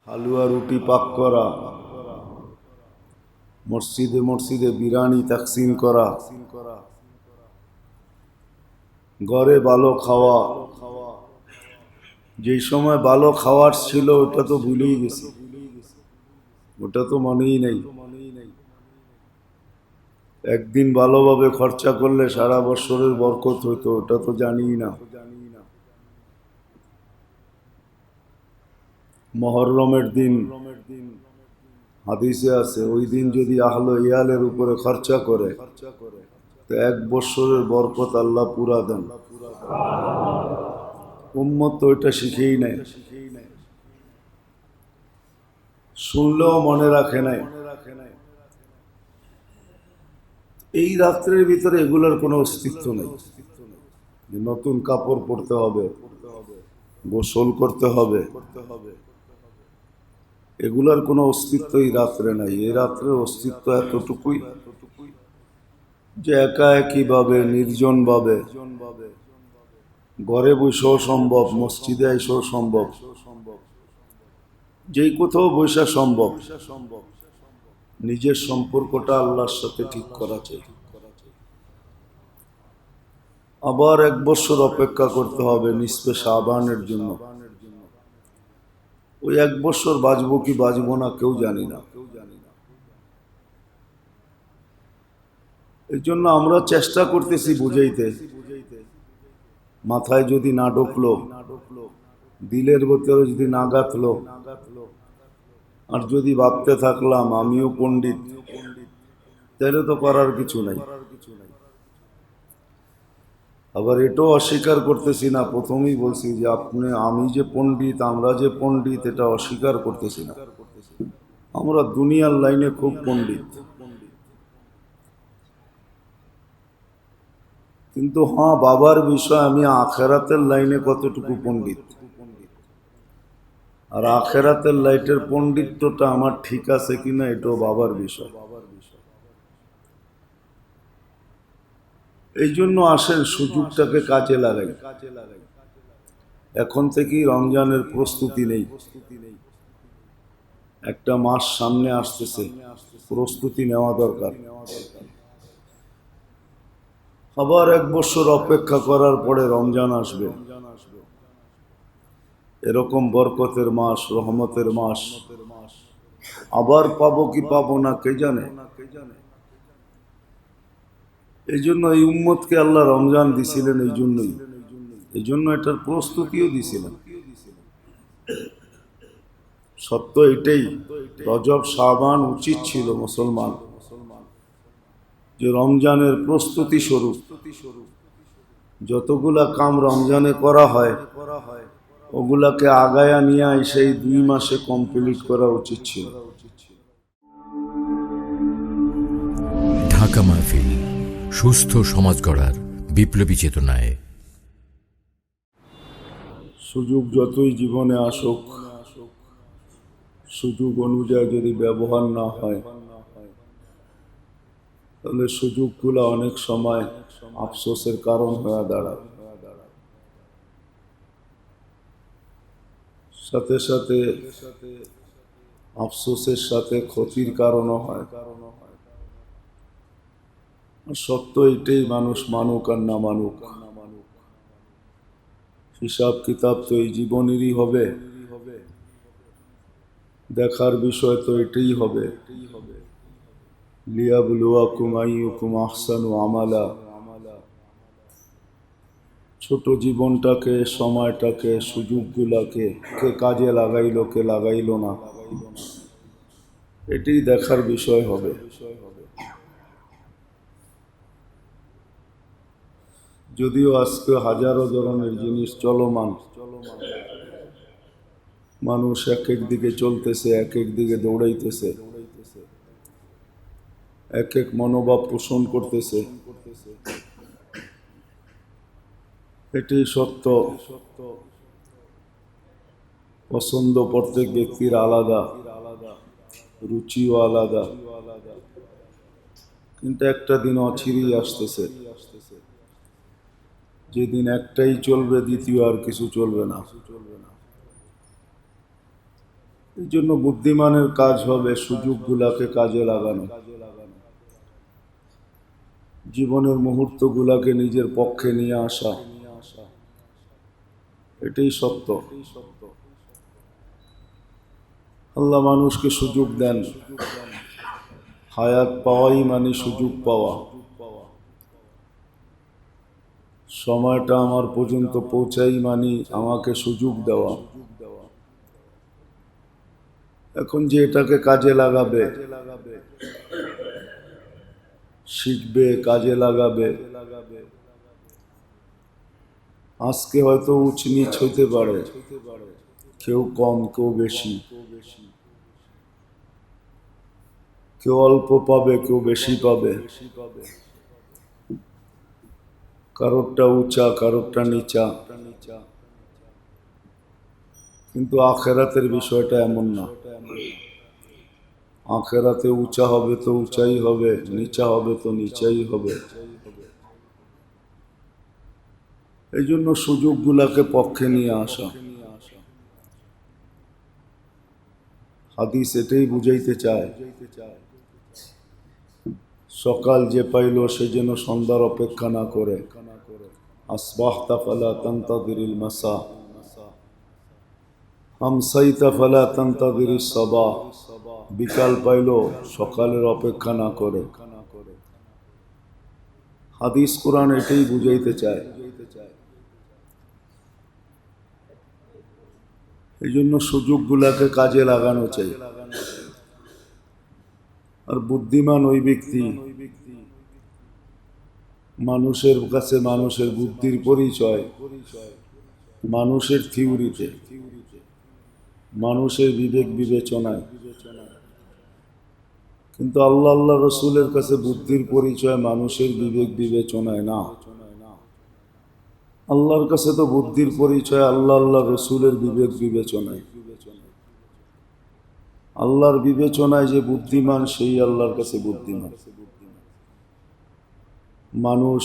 হালুয়া রুটি পাক করা, মসজিদে মসজিদে বিরিয়ানি তাকসিম করা, ঘরে ভালো খাওয়া। যেই সময় ভালো খাওয়ার ছিল ওটা তো ভুলেই গেছি, ওটা তো মনেই নেই। একদিন ভালোভাবে খরচা করলে সারা বছরের বরকত হইতো, ওটা তো জানিই না। মহররমের দিন হাদিসে আছে, ওই দিন যদি আহলে ইয়ালের উপরে খরচা করে তো এক বছরের বরকত আল্লাহ পুরা দেন। উম্মত তো এটা শিখেই নেয়, শুনলেও মনে রাখে নাই। এই রাত্রের ভিতরে এগুলোর কোনো অস্তিত্ব নেই। নতুন কাপড় পরতে হবে, গোসল করতে হবে, এগুলার কোনো অস্তিত্ব এই রাত্রে নাই। এই রাত্রের অস্তিত্ব এতটুকুই যে একা একই ভাবে, নির্জন ভাবে, ঘরে বসেও সম্ভব, মসজিদে এসেও সম্ভব, যেই কোথাও বসা সম্ভব, নিজের সম্পর্কটা আল্লাহর সাথে ঠিক করা চাই। আবার এক বছর অপেক্ষা করতে হবে নিসফে শাবানের জন্য। ওই এক বছর বাঁচবো কি বাঁচবো না কেউ জানি না। এই জন্য আমরা চেষ্টা করতেছি বুঝাইতে, মাথায় যদি না ঢুকলো, দিলের ভিতরে যদি না গাঁথলো, আর যদি ভাবতে থাকলাম আমিও পণ্ডিত, তাহলে তো করার কিছু নাই। আবার এটাও অস্বীকার করতেছি না, প্রথমেই বলছি যে আমি যে পণ্ডিত, আমরা যে পণ্ডিত, এটা অস্বীকার করতেছি না। আমরা দুনিয়ার লাইনে খুব পণ্ডিত, কিন্তু হ্যাঁ, বাবার বিষয় আমি আখেরাতের লাইনে কতটুকু পণ্ডিত, আর আখেরাতের লাইটের পণ্ডিত্যটা আমার ঠিক আছে কিনা এটাও বাবার বিষয়। এই জন্য আসেন সুযোগটাকে কাজে লাগাই। এখন থেকেই রমজানের প্রস্তুতি নেই, একটা মাস সামনে আসতেছে, প্রস্তুতি নেওয়া দরকার। আবার এক বছর অপেক্ষা করার পরে রমজান আসবে, এরকম বরকতের মাস, রহমতের মাস আবার পাবো কি পাবো না কে জানে। এই জন্য এই উম্মতকে আল্লাহ রমজান দিছিলেন, এই জন্য এটার প্রস্তুতিও দিছিলেন। সত্য এটাই, রজব শাবান উচিত ছিল মুসলমান যে রমজানের প্রস্তুতি স্বরূপ যতগুলা কাম রমজানে করা হয় ওগুলাকে আগায়া নিয়ে সেই 2 মাসে কমপ্লিট করা উচিত ছিল। ঢাকা মাহফিল, সুস্থ সমাজ গড়ার বিপ্লবী চেতনায়। সুযোগ যতই জীবনে আসুক, সুযোগ অনুযায়ী যদি ব্যবহার না হয় তাহলে সুযোগগুলো অনেক সময় আফসোসের কারণ হয়ে দাঁড়ায়। সাথে সাথে আফসোসের সাথে ক্ষতির কারণও হয়। সত্য এটাই, মানুষ মানুক আর না মানুক, হিসাব কিতাব তো এই জীবনেরই হবে, দেখার বিষয় তো এটাই হবে। লিয়াবলুয়াকুম আইয়ুকুম আহসানু আমালা। ছোট জীবনটাকে, সময়টাকে, সুযোগগুলাকে কে কাজে লাগাইলো কে লাগাইলো না, এটাই দেখার বিষয় হবে। যদিও আজকে হাজারো ধরনের জিনিস চলমান, মানুষ এক এক দিকে চলতেছে, এক এক দিকে দৌড়াইতেছে, এক এক মনোভাব পোষণ করতেছে, এটি সত্য। পছন্দ প্রত্যেক ব্যক্তির আলাদা, রুচিও আলাদা, কিন্তু একটা দিন অচিরেই আসতেছে যেদিন একটাই চলবে, দ্বিতীয় আর কিছু চলবে না। এই জন্য বুদ্ধিমানের কাজ হবে সুযোগগুলাকে কাজে লাগানো, জীবনের মুহূর্তগুলাকে নিজের পক্ষে নিয়ে আসা, এটাই সত্য। আল্লাহ মানুষকে সুযোগ দেন, হায়াত পাওয়াই মানে সুযোগ পাওয়া। সময়টা আমার পর্যন্ত পৌঁছাই মানে আমাকে সুযোগ দেওয়া। এখন যে এটাকে কাজে লাগাবে, শিখবে, কাজে লাগাবে, আজকে হয়তো উঁচ নিচ হইতে পারে, কেউ কম কেউ বেশি, কেউ অল্প পাবে কেউ বেশি পাবে, কারোরটা উঁচা কারোরটা নিচা। কিন্তু আখেরাতের বিষয়টা এমন না। আখেরাতে উঁচা হবে তো উঁচাই হবে, নিচা হবে তো নিচাই হবে। এই জন্য সুযোগগুলাকে পক্ষে নিয়ে আসা। হাদিস এটাই বুঝাইতে চায়, সকাল যে পাইল সে যেন সন্ধ্যার অপেক্ষা না করে। আসবাহতা ফালা তানতাযিরিল মাসা, আমসাইতা ফালা তানতাযিরিস সাবাহ। বিকাল পাইল সকালের অপেক্ষা না করে। হাদিস কোরআন এটাই বুঝাইতে চায়। এই জন্য সুযোগগুলাকে কাজে লাগানো চাই। আর বুদ্ধিমান ওই ব্যক্তি, মানুষের কাছে মানুষের বুদ্ধির পরিচয় মানুষের থিওরিতে, মানুষের বিবেক বিবেচনায়। কিন্তু আল্লাহ আল্লাহ রসুলের কাছে বুদ্ধির পরিচয় মানুষের বিবেক বিবেচনায় না। আল্লাহর কাছে তো বুদ্ধির পরিচয় আল্লাহ আল্লাহ রসুলের বিবেক বিবেচনায়। আল্লাহর বিবেচনায় যে বুদ্ধিমান সেই আল্লাহর কাছে বুদ্ধিমান। মানুষ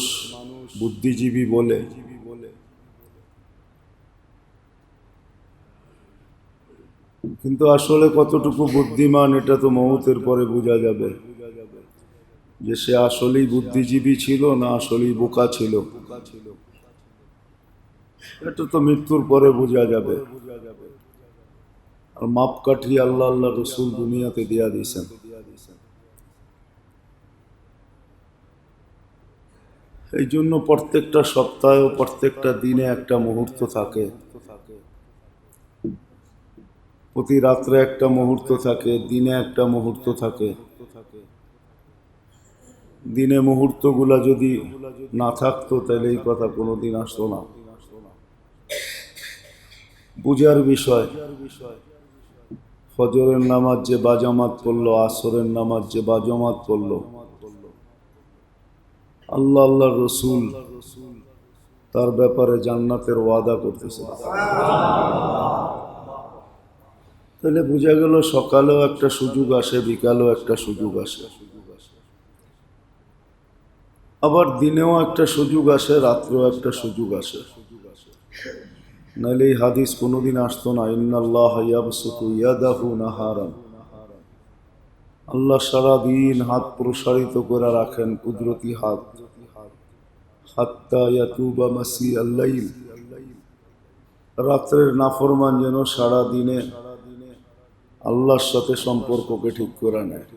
বুদ্ধিজীবী বলে, কিন্তু আসলে কতটুকু বুদ্ধিমান এটা তো মওতের পরে বোঝা যাবে, যে সে আসলেই বুদ্ধিজীবী ছিল না আসলেই বোকা ছিল। এটা তো মৃত্যুর পরে বোঝা যাবে। আর মাপকাঠি আল্লাহ আল্লাহ রসুল দুনিয়াতে দিয়া দিয়েছেন। এই জন্য প্রত্যেকটা সপ্তাহে প্রত্যেকটা দিনে একটা মুহূর্ত থাকে, প্রতি রাত্রে একটা মুহূর্ত থাকে, দিনে একটা মুহূর্ত থাকে। দিনে মুহূর্তগুলা যদি না থাকতো তাহলে এই কথা কোনোদিন আসতো না। বুঝার বিষয়, ফজরের নামাজ যে বাজামাত পড়লো, আসরের নামাজ যে বাজামাত পড়লো, আল্লাহ আল্লাহ রসুল তার ব্যাপারে জান্নাতের ওয়াদা করতেছে। তাহলে বোঝা গেল সকালেও একটা সুযোগ আসে, বিকালেও একটা সুযোগ আসে, আবার দিনেও একটা সুযোগ আসে, রাত্রেও একটা সুযোগ আসে। নাহলে এই হাদিস কোনোদিন আসতো না। ইন্নাল্লাহ ইয়াবসুতু ইয়াদাহু নাহারান, আল্লাহ সারাদিন হাত প্রসারিত করে রাখেন, কুদরতি হাত। হাত্তা ইয়াতুবা মাসি আল্লাইল, রাত্রের নাফরমান যেন সারা দিনে আল্লাহর সাথে সম্পর্ককে ঠিক করে নেয়।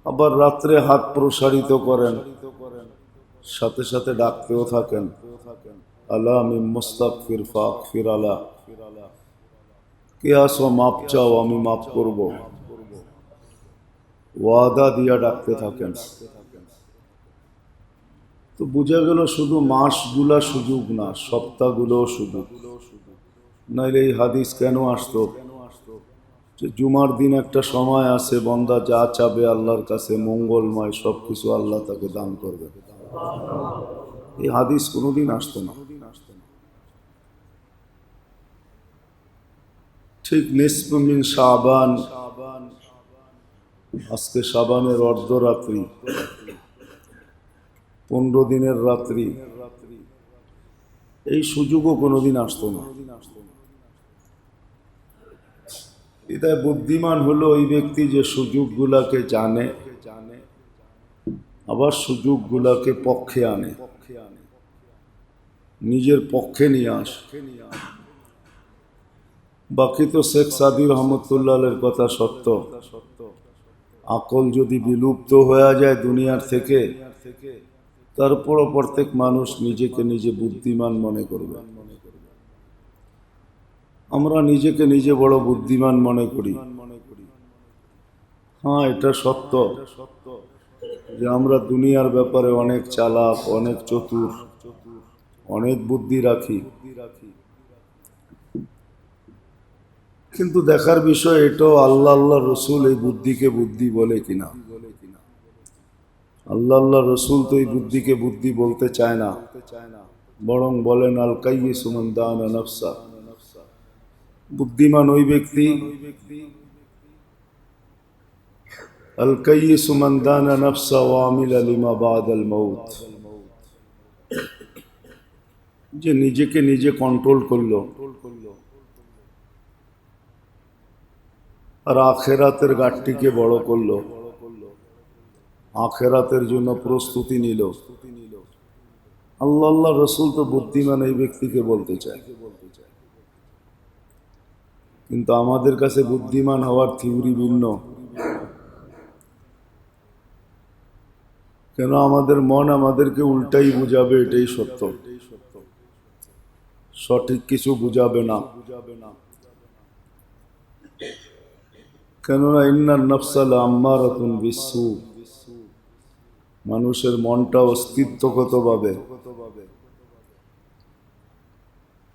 আবার রাত্রে হাত প্রসারিত করেন, সাথে সাথে ডাকতেও থাকেন, আলা মিন মুস্তাগফির ফাগফির আলা, কে আসো মাপ চাও আমি মাপ করব। ওয়াদা দিয়া ডাকতে থাকেন। তো বোঝা গেল শুধু মাসগুলা সুযোগ না, সপ্তাহগুলোও সুযোগ। নাইলে এই হাদিস কেন আসতো যে জুমার দিন একটা সময় আছে বন্দা যা চাবে আল্লাহর কাছে মঙ্গলময় সবকিছু আল্লাহ তাকে দান করবে। এই হাদিস কোনোদিন আসতো না। ঠিক নিসফ মিন শাবান, আজকে শাবানের অর্ধরাত্রি, 15 দিনের রাত্রি, এই সুযোগও কোনোদিন আসতো না। এটা বুদ্ধিমান হলো ওই ব্যক্তি যে সুযোগগুলাকে জানে, আবার সুযোগগুলাকে পক্ষে আনে, নিজের পক্ষে নিয়ে আসে। বাকি তো শেখ সাদি রহমতুল্লাহের কথা সত্য, আকল যদি বিলুপ্ত হয়ে যায় দুনিয়ার থেকে, তারপরও প্রত্যেক মানুষ নিজেকে নিজে বুদ্ধিমান মনে করবে। আমরা নিজেকে নিজে বড় বুদ্ধিমান মনে করি। হ্যাঁ, এটা সত্য যে আমরা দুনিয়ার ব্যাপারে অনেক চালাক, অনেক চতুর, অনেক বুদ্ধি রাখি। কিন্তু দেখার বিষয় এটাও আল্লাহ রসুল এই বুদ্ধিকে বুদ্ধি বলে কিনা। আল্লাহ রসুল তো এই বুদ্ধিকে বুদ্ধি বলতে চায় না, বরং বলেন আল কাইয়িসু মান দানা নাফসা। বুদ্ধিমান ওই ব্যক্তি, আল কাইয়িসু মান দানা নাফসা ওয়া আমিলা লিমা বাদাল মাউত, যে নিজেকে নিজে কন্ট্রোল করলো আর আখেরাতের গাঠটিকে বড় করলো, আখেরাতের জন্য প্রস্তুতি নিল। আল্লাহ রসুল তো বুদ্ধিমান এই ব্যক্তিকে বলতে চায়। কিন্তু আমাদের কাছে বুদ্ধিমান হওয়ার থিওরি ভিন্ন। কেন আমাদের মন আমাদেরকে উল্টাই বুঝাবে, এটাই সত্য। সঠিক কিছু বুঝাবে না। কেননা ইন্নান নাফসা লাআম্মারাতুন বিসসু, মানুষের মনটা অস্তিত্বগতভাবে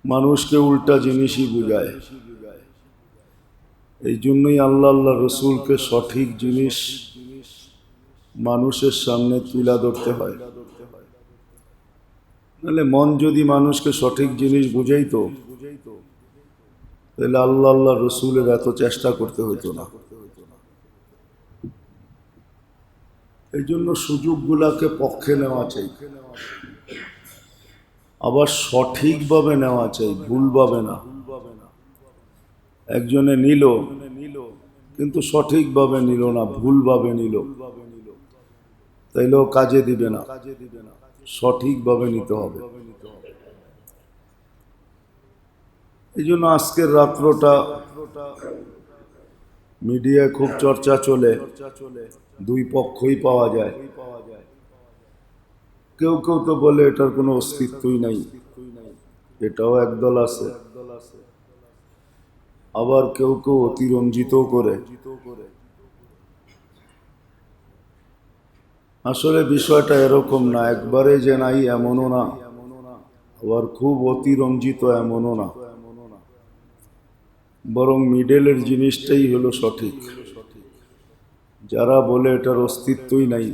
মানুষকে উল্টা জিনিসই বুঝায়। এই জন্যই আল্লাহ রসুলকে সঠিক জিনিস মানুষের সামনে তুলে ধরতে হয়। নাহলে মন যদি মানুষকে সঠিক জিনিস বুঝাইতো, তাহলে আল্লাহ রসুলের এত চেষ্টা করতে হতো না। এই জন্য সুযোগগুলাকে পক্ষে নেওয়া চাই, আবার সঠিকভাবে নেওয়া চাই, ভুলভাবে না। একজনে নিল কিন্তু সঠিকভাবে নিল না, ভুলভাবে নিল, তাইলেও কাজে দিবে না। সঠিকভাবে নিতে হবে। এই জন্য আজকের রাত্রটা মিডিয়ায় খুব চর্চা চলে, দুই পক্ষই পাওয়া যায়। কেউ কেউ তো বলে এটার কোনো অস্তিত্বই নাই, এটাও একদল আছে। আবার কেউ কেউ অতিরঞ্জিত করে। আসলে বিষয়টা এরকম না, একবারে যে নাই এমনও না, আবার খুব অতিরঞ্জিত এমনও না, বরং মিডলের জিনিসটাই হলো সঠিক। যারা বলে এটার অস্তিত্বই নাই,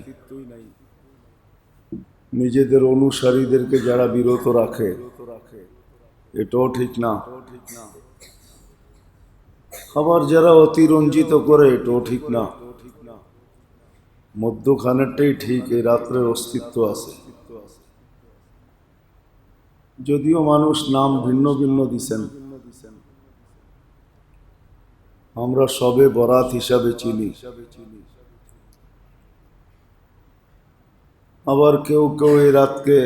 নিজেদের অনুসারীদেরকে যারা বিরত রাখে, এটাও ঠিক না। আবার যারা অতিরঞ্জিত করে, এটাও ঠিক না। মধ্যখানেরটাই ঠিক, এই রাত্রের অস্তিত্ব আছে। যদিও মানুষ নাম ভিন্ন ভিন্ন দিছেন, আমরা সবে বরাত হিসাবে চিনি। আবার কেউ কেউ এই রাতকে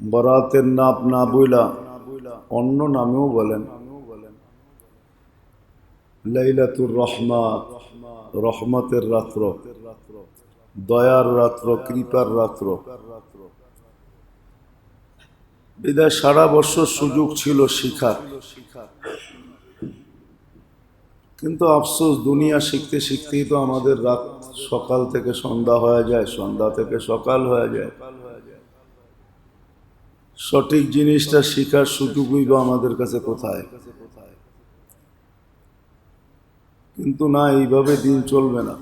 বরাতের নাম না বইলা অন্য নামেও বলেন, লাইলাতুর রহমাত, রহমতের রাত্র, দয়ার রাত্র, কৃপার রাত্র। বিদায় সারা বছর সুযোগ ছিল শিখার, কিন্তু আফসোস দুনিয়া শিখতে শিখতেই তো আমাদের রাত সকাল থেকে সন্ধ্যা হয়ে যায়, সন্ধ্যা থেকে সকাল হয়ে যায়। সঠিক জিনিসটা শিখার সুযোগই বা আমাদের কাছে কোথায়? কিন্তু না, এইভাবে দিন চলবে না।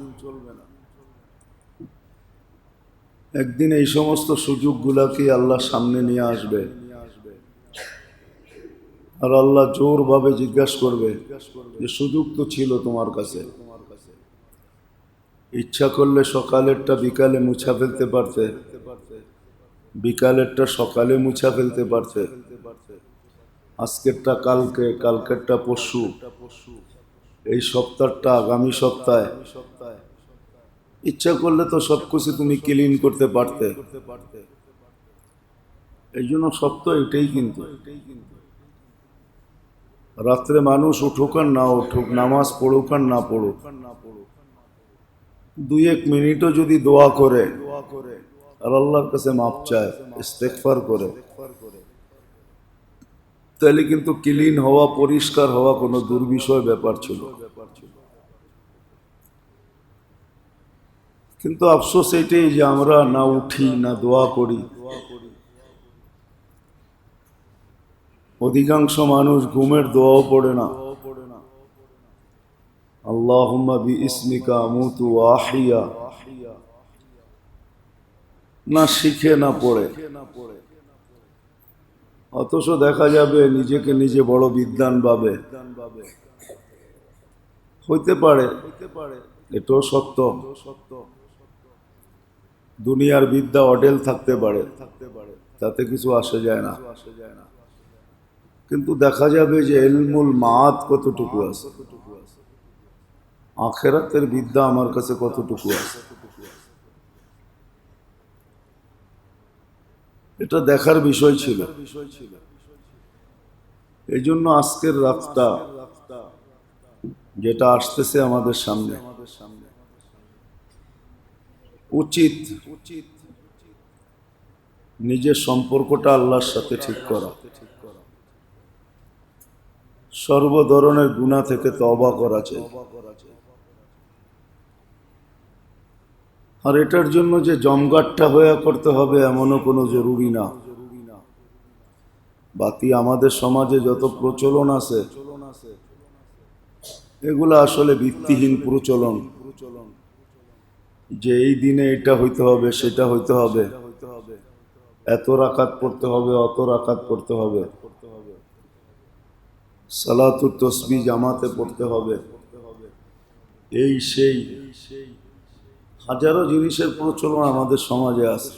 একদিন এই সমস্ত সুযোগগুলাকে আল্লাহ সামনে নিয়ে আসবে, আর আল্লাহ জোরভাবে জিজ্ঞাসা করবে যে সুযোগ তো ছিল তোমার কাছে, ইচ্ছা করলে সকালেরটা বিকালে মুছা ফেলতে পারতে, বিকালেরটা সকালে মুছা ফেলতে পারতে, আজকেরটা কালকে, কালকেরটা পরশু, এই সপ্তাহটা আগামী সপ্তাহে। ইচ্ছা করলে তো সবকিছু তুমি ক্লিন করতে পারতে। এই জন্য সপ্তাহ এটাই, কিন্তু রাত্রে মানুষ উঠুক আর না উঠুক, নামাজ পড়ুক আর না পড়ুক, 2-1 মিনিটও যদি দোয়া করে আর আল্লাহর কাছে মাপ চায়, ইস্তেগফার করে, তাহলে কিন্তু ক্লিন হওয়া, পরিষ্কার হওয়া কোনো দুর্বিষয় ব্যাপার ছিল। কিন্তু আফসোস এটাই যে আমরা না উঠি, না দোয়া করি। অধিকাংশ মানুষ ঘুমের দোয়াও পড়ে না। আল্লাহুম্মা বিইসমিকা আমুতু ওয়া আহইয়া না শিখে, না পড়ে। অথচ দেখা যাবে নিজেকে নিজে বড় বিদ্বান ভাবে। হইতে পারে, এটাও সত্য, দুনিয়ার বিদ্যা অডেল থাকতে পারে, তাতে কিছু আসে যায় না। কিন্তু দেখা যাবে যে ইলমুল মাআদ কতটুকু আছে, আখিরাতের বিদ্যা আমার কাছে কতটুকু আছে, এটা দেখার বিষয় ছিল। এই জন্য আজকের রাতটা যেটা আসতেছে আমাদের সামনে, উচিত নিজের সম্পর্কটা আল্লাহর সাথে ঠিক করা, সর্ব ধরনের গুনাহ থেকে তওবা করা চাই। আর এটার জন্য যে জমগাট্টা হয়ে করতে হবে এমনও কোনো জরুরি না। বাতি আমাদের সমাজে যত প্রচলন আছে, এগুলো আসলে ভিত্তিহীন প্রচলন, যে এই দিনে এটা হইতে হবে, সেটা হইতে হবে, এত রাকাত পড়তে হবে, অত রাকাত পড়তে হবে, সালাতুত তাসবিহ জামাতে পড়তে হবে, এই সেই হাজারো জিনিসের প্রচলন আমাদের সমাজে আছে।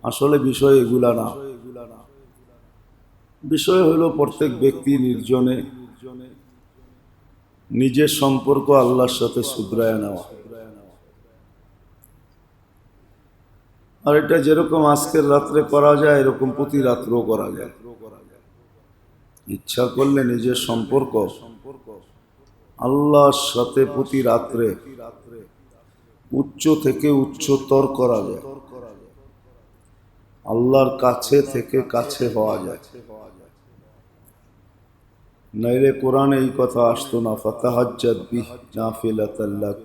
আসলে বিষয় এগুলা না। বিষয় হলো প্রত্যেক ব্যক্তি নির্জনে নিজের সম্পর্ক আল্লাহর সাথে শুধরায় নেওয়া। আর এটা যেরকম আজকের রাত্রে করা যায়, এরকম প্রতি রাত্রেও করা যায়। ইচ্ছা করলে নিজের সম্পর্ক আল্লাহর সাথে প্রতি রাত্রে উচ্চ থেকে উচ্চতর করা যায়, আল্লাহর কাছে থেকে কাছে হওয়া যায়। নাইলে কোরআনে এই কথা আসতো না, ফাতাহাজ্জাদ বিহি নাফিলাতাল লাক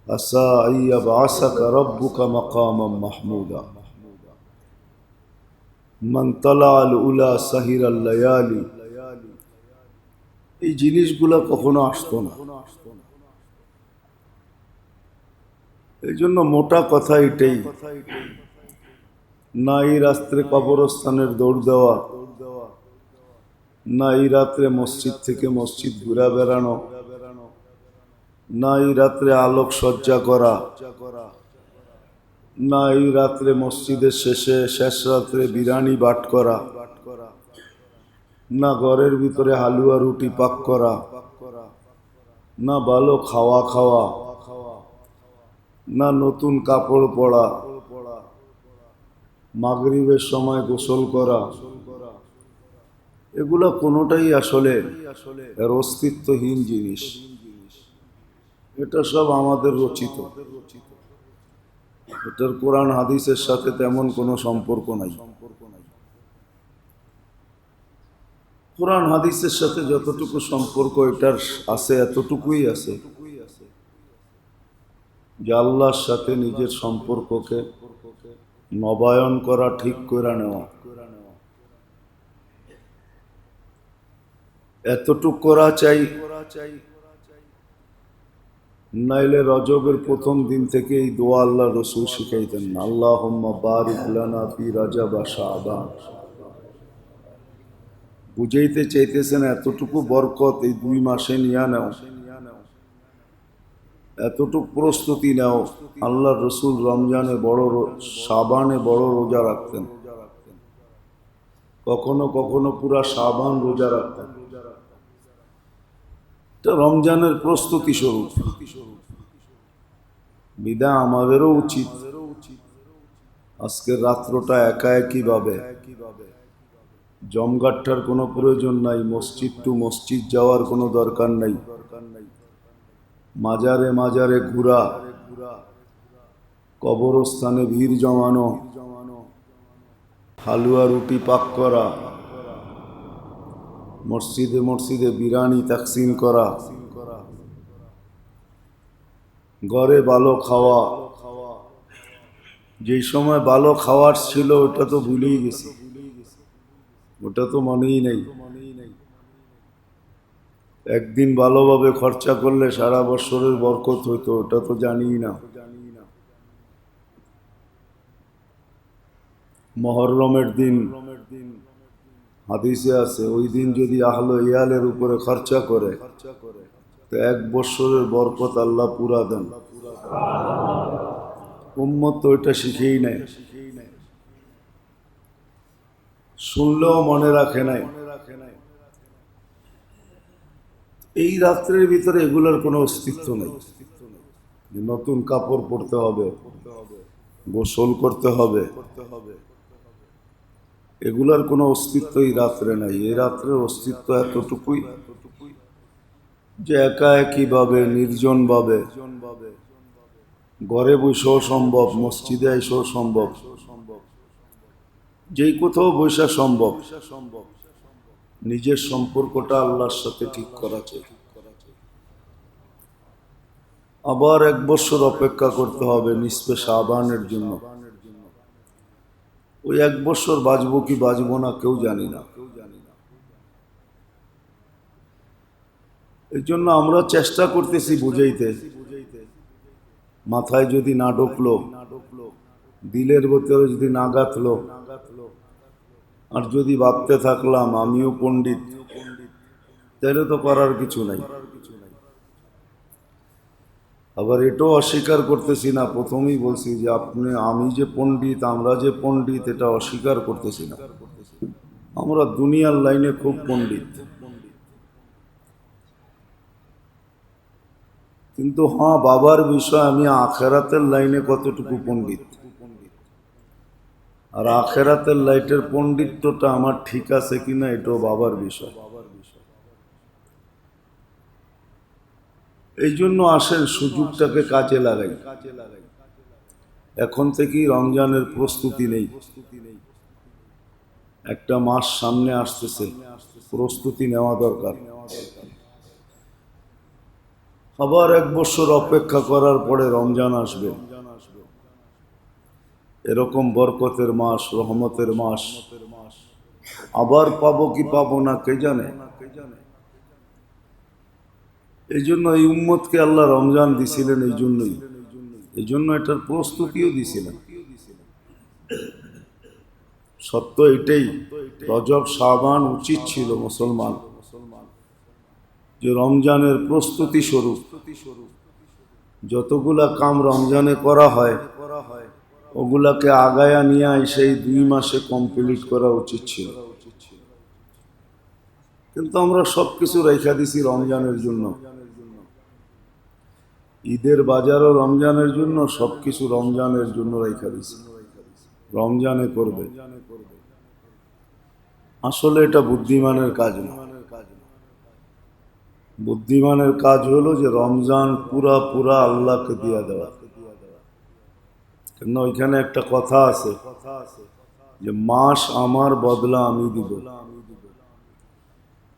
আসা আইয়াবআসাকা রাব্বুকা মাকামান মাহমুদা মান তালাআল উলা সাহিরাল লায়ালি। এই জিনিসগুলো কখনো আসতো না। এই জন্য মোটা কথা এটাই, না এই রাত্রে কবরস্থানের দৌড় দেওয়া, না এই রাত্রে মসজিদ থেকে মসজিদ ঘুরে বেড়ানো, না এই রাত্রে আলোক সজ্জা করা, না এই রাত্রে মসজিদের শেষ রাত্রে বিরিয়ানি বাট করা, না ঘরের ভিতরে হালুয়া রুটি পাক করা, না ভালো খাওয়া, না নতুন কাপড় পরা, মাগরিবের সময় গোসল করা, এগুলো কোনোটাই আসলে এর অস্তিত্বহীন জিনিস। এটা সব আমাদের রচিত, এটার কোরআন হাদিসের সাথে তেমন কোনো সম্পর্ক নাই। কোরআন হাদিসের সাথে যতটুকু সম্পর্ক এটার আছে, এতটুকুই আছে যে আল্লাহর সাথে নিজের সম্পর্ককে নবায়ন করা, ঠিক করে নেওয়া। এতটুক করা চাই, নাইলে রজবের প্রথম দিন থেকে এই দোয়া আল্লাহ রসুল শিখাইতেন, আল্লাহুম্মা বারিক লানা ফি রজব ওয়া শাবান। বুঝাইতে চাইতেছেন এতটুকু বরকত এই 2 মাসে নিয়ে নাও, এতটুক প্রস্তুতি নাও। আল্লাহ রসুল রমজানে শাবানে বড় রোজা রাখতেন, কখনো কখনো পুরা শাবান রোজা রাখতেন। এটা রমজানের প্রস্তুতি স্বরূপ। বিধায় আমাদেরও উচিত আজকের রাত্রটা একা একই ভাবে, জমঘাটটার কোনো প্রয়োজন নাই, মসজিদ টু মসজিদ যাওয়ার কোনো দরকার নাই, মাজারে মাজারে ঘুরা, কবরস্থানে ভিড় জমানো, হালুয়া রুটি পাক করা, মসজিদে মসজিদে বিরিয়ানি তাকসিম করা, ঘরে ভালো খাওয়া। যেই সময় ভালো খাওয়ার ছিল ওটা তো ভুলেই গেছি, ওটা তো মনেই নেই। একদিন ভালোভাবে খরচা করলে সারা বছরের বরকত হইতো, ওটা তো জানিই না। মুহররমের দিন হাদিসে আছে, ওই দিন যদি আহলে ইয়ালের উপরে খরচা করে তো 1 বছরের বরকত আল্লাহ পুরা দেন। উম্মত তো এটা শিখেই নাই, শুনলেও মনে রাখে নাই। এই রাত্রের ভিতরে এগুলোর কোনো অস্তিত্ব নেই। নতুন কাপড় পরতে হবে, গোসল করতে হবে, এগুলার কোনো অস্তিত্ব এই রাত্রে নাই। এই রাত্রের অস্তিত্ব এতটুকুই যে একা একই ভাবে, নির্জন ভাবে, ঘরে বসেও সম্ভব, মসজিদে এসেও সম্ভব, যেই কোথাও বসা সম্ভব, নিজের সম্পর্কটা আল্লাহর সাথে ঠিক করা চাই। আবার 1 বছর অপেক্ষা করতে হবে নিসফে শাবানের জন্য। ওই 1 বছর বাঁচবো কি বাঁচবো না কেউ জানি না। এই জন্য আমরা চেষ্টা করতেছি বুঝাইতে, মাথায় যদি না ঢুকলো, দিলের ভিতরে যদি না গাঁথলো, আর যদি ভাবতে থাকলাম আমিও পণ্ডিত, তাহলে তো করার কিছু নাই। আবার এটাও অস্বীকার করতেছি না, প্রথমেই বলছি যে আমি যে পণ্ডিত, আমরা যে পণ্ডিত, এটা অস্বীকার করতেছি না। আমরা দুনিয়ার লাইনে খুব পণ্ডিত, কিন্তু হ্যাঁ, বাবার বিষয় আমি আখেরাতের লাইনে কতটুকু পণ্ডিত, আর আখেরাতের লাইটের পণ্ডিত্যটা আমার ঠিক আছে কিনা এটাও বাবার বিষয়। এই জন্য আসেন সুযোগটাকে কাজে লাগাই। এখন থেকেই রমজানের প্রস্তুতি নেই, একটা মাস সামনে আসতেছে, প্রস্তুতি নেওয়া দরকার। আবার 1 বছর অপেক্ষা করার পরে রমজান আসবে, এরকম বরকতের মাস, রহমতের মাস আবার পাবো কি পাবো না কে জানে। এই জন্য এই উম্মতকে আল্লাহ রমজান দিছিলেন, এই জন্য এটার প্রস্তুতিও দিছিলেন। সত্য এটাই, রজব শাবান উচিত ছিল মুসলমান যে রমজানের প্রস্তুতি স্বরূপ যতগুলা কাম রমজানে করা হয় ওগুলাকে আগায়া নিয়ে সেই 2 মাসে কমপ্লিট করা উচিত ছিল। কিন্তু আমরা সবকিছু রেখা দিছি রমজানের জন্য, ঈদের বাজারও রমজানের জন্য, সবকিছু রমজানের জন্য রেখা দিছি, রমজানে করবে। আসলে এটা বুদ্ধিমানের কাজ না। বুদ্ধিমানের কাজ হলো যে রমজান পুরা পুরা আল্লাহকে দিয়া দেওয়া। কেন ওইখানে একটা কথা আছে যে মাস আমার বদলা আমি দিব,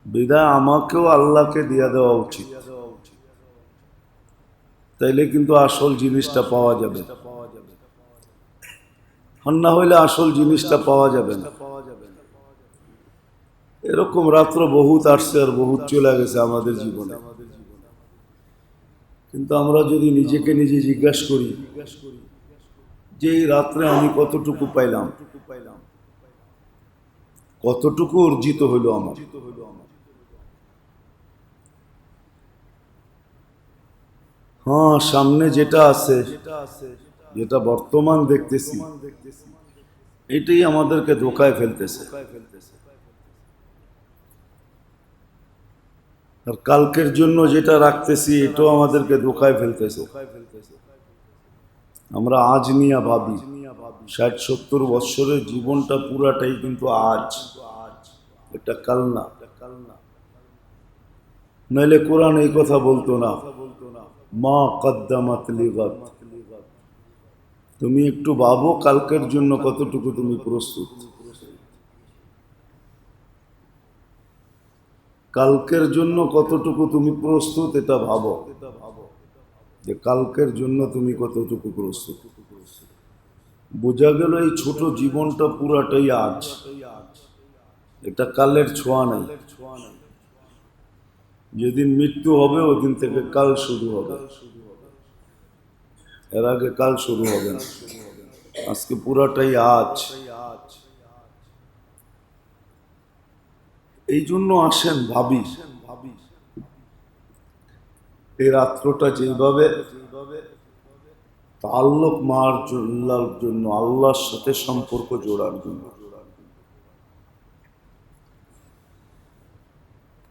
বিদায় আমাকেও আল্লাহকে দিয়া দেওয়া উচিত, তাইলে কিন্তু আসল জিনিসটা পাওয়া যাবে। আর না হইলে আসল জিনিসটা পাওয়া যাবে না। এরকম রাত্র বহুত আসছে আর বহুত চলে গেছে আমাদের জীবনে, কিন্তু আমরা যদি নিজেকে নিজে জিজ্ঞাসা করি যে এই রাত্রে আমি কতটুকু পাইলাম, কতটুকু অর্জিত হইল আমার। হ্যাঁ, সামনে যেটা আছে, যেটা বর্তমান দেখতেছি, এটাই আমাদেরকে ধোকায় ফেলতেছে। আর কালকের জন্য যেটা রাখতেছি এটাও আমাদেরকে ধোকায় ফেলতেছে। আমরা আজ নিয়ে ভাবি 60-70 বৎসরের জীবনটা পুরাটাই কিন্তু আজ, এটা কাল না। নাইলে কোরআন এই কথা বলতো না, মা কদ্দামাত লিগাদ। তুমি একটু ভাবো কালকের জন্য কতটুকু তুমি প্রস্তুত। কালকের জন্য কতটুকু তুমি প্রস্তুত এটা ভাবো, যে কালকের জন্য তুমি কতটুকু প্রস্তুত। বোঝা গেল এই ছোট জীবনটা পুরাটাই আজ, এটা কালের ছোঁয়া নাই। যেদিন মৃত্যু হবে ওদিন থেকে কাল শুরু হবে, এর আগে কাল শুরু হবে না। আজকে পুরাটাই আজ। এই জন্য আসেন ভাবি, এই রাত্রটা যেভাবে তাল্লুক মার জন্য, আল্লাহর সাথে সম্পর্ক জোড়ার জন্য।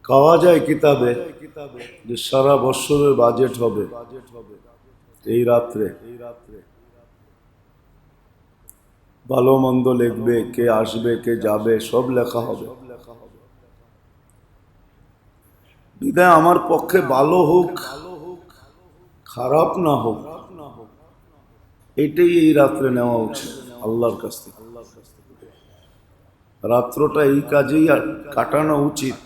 পাওয়া যায় কিতাবে যে সারা বছরের বাজেট হবে এই রাত্রে। ভালো মন্দ লিখবে, কে আসবে কে যাবে সব লেখা হবে। বিদায় আমার পক্ষে ভালো হোক খারাপ না হোক, এটাই এই রাত্রে নেওয়া উচিত আল্লাহর কাছ থেকে। রাত্রটা এই কাজেই কাটানো উচিত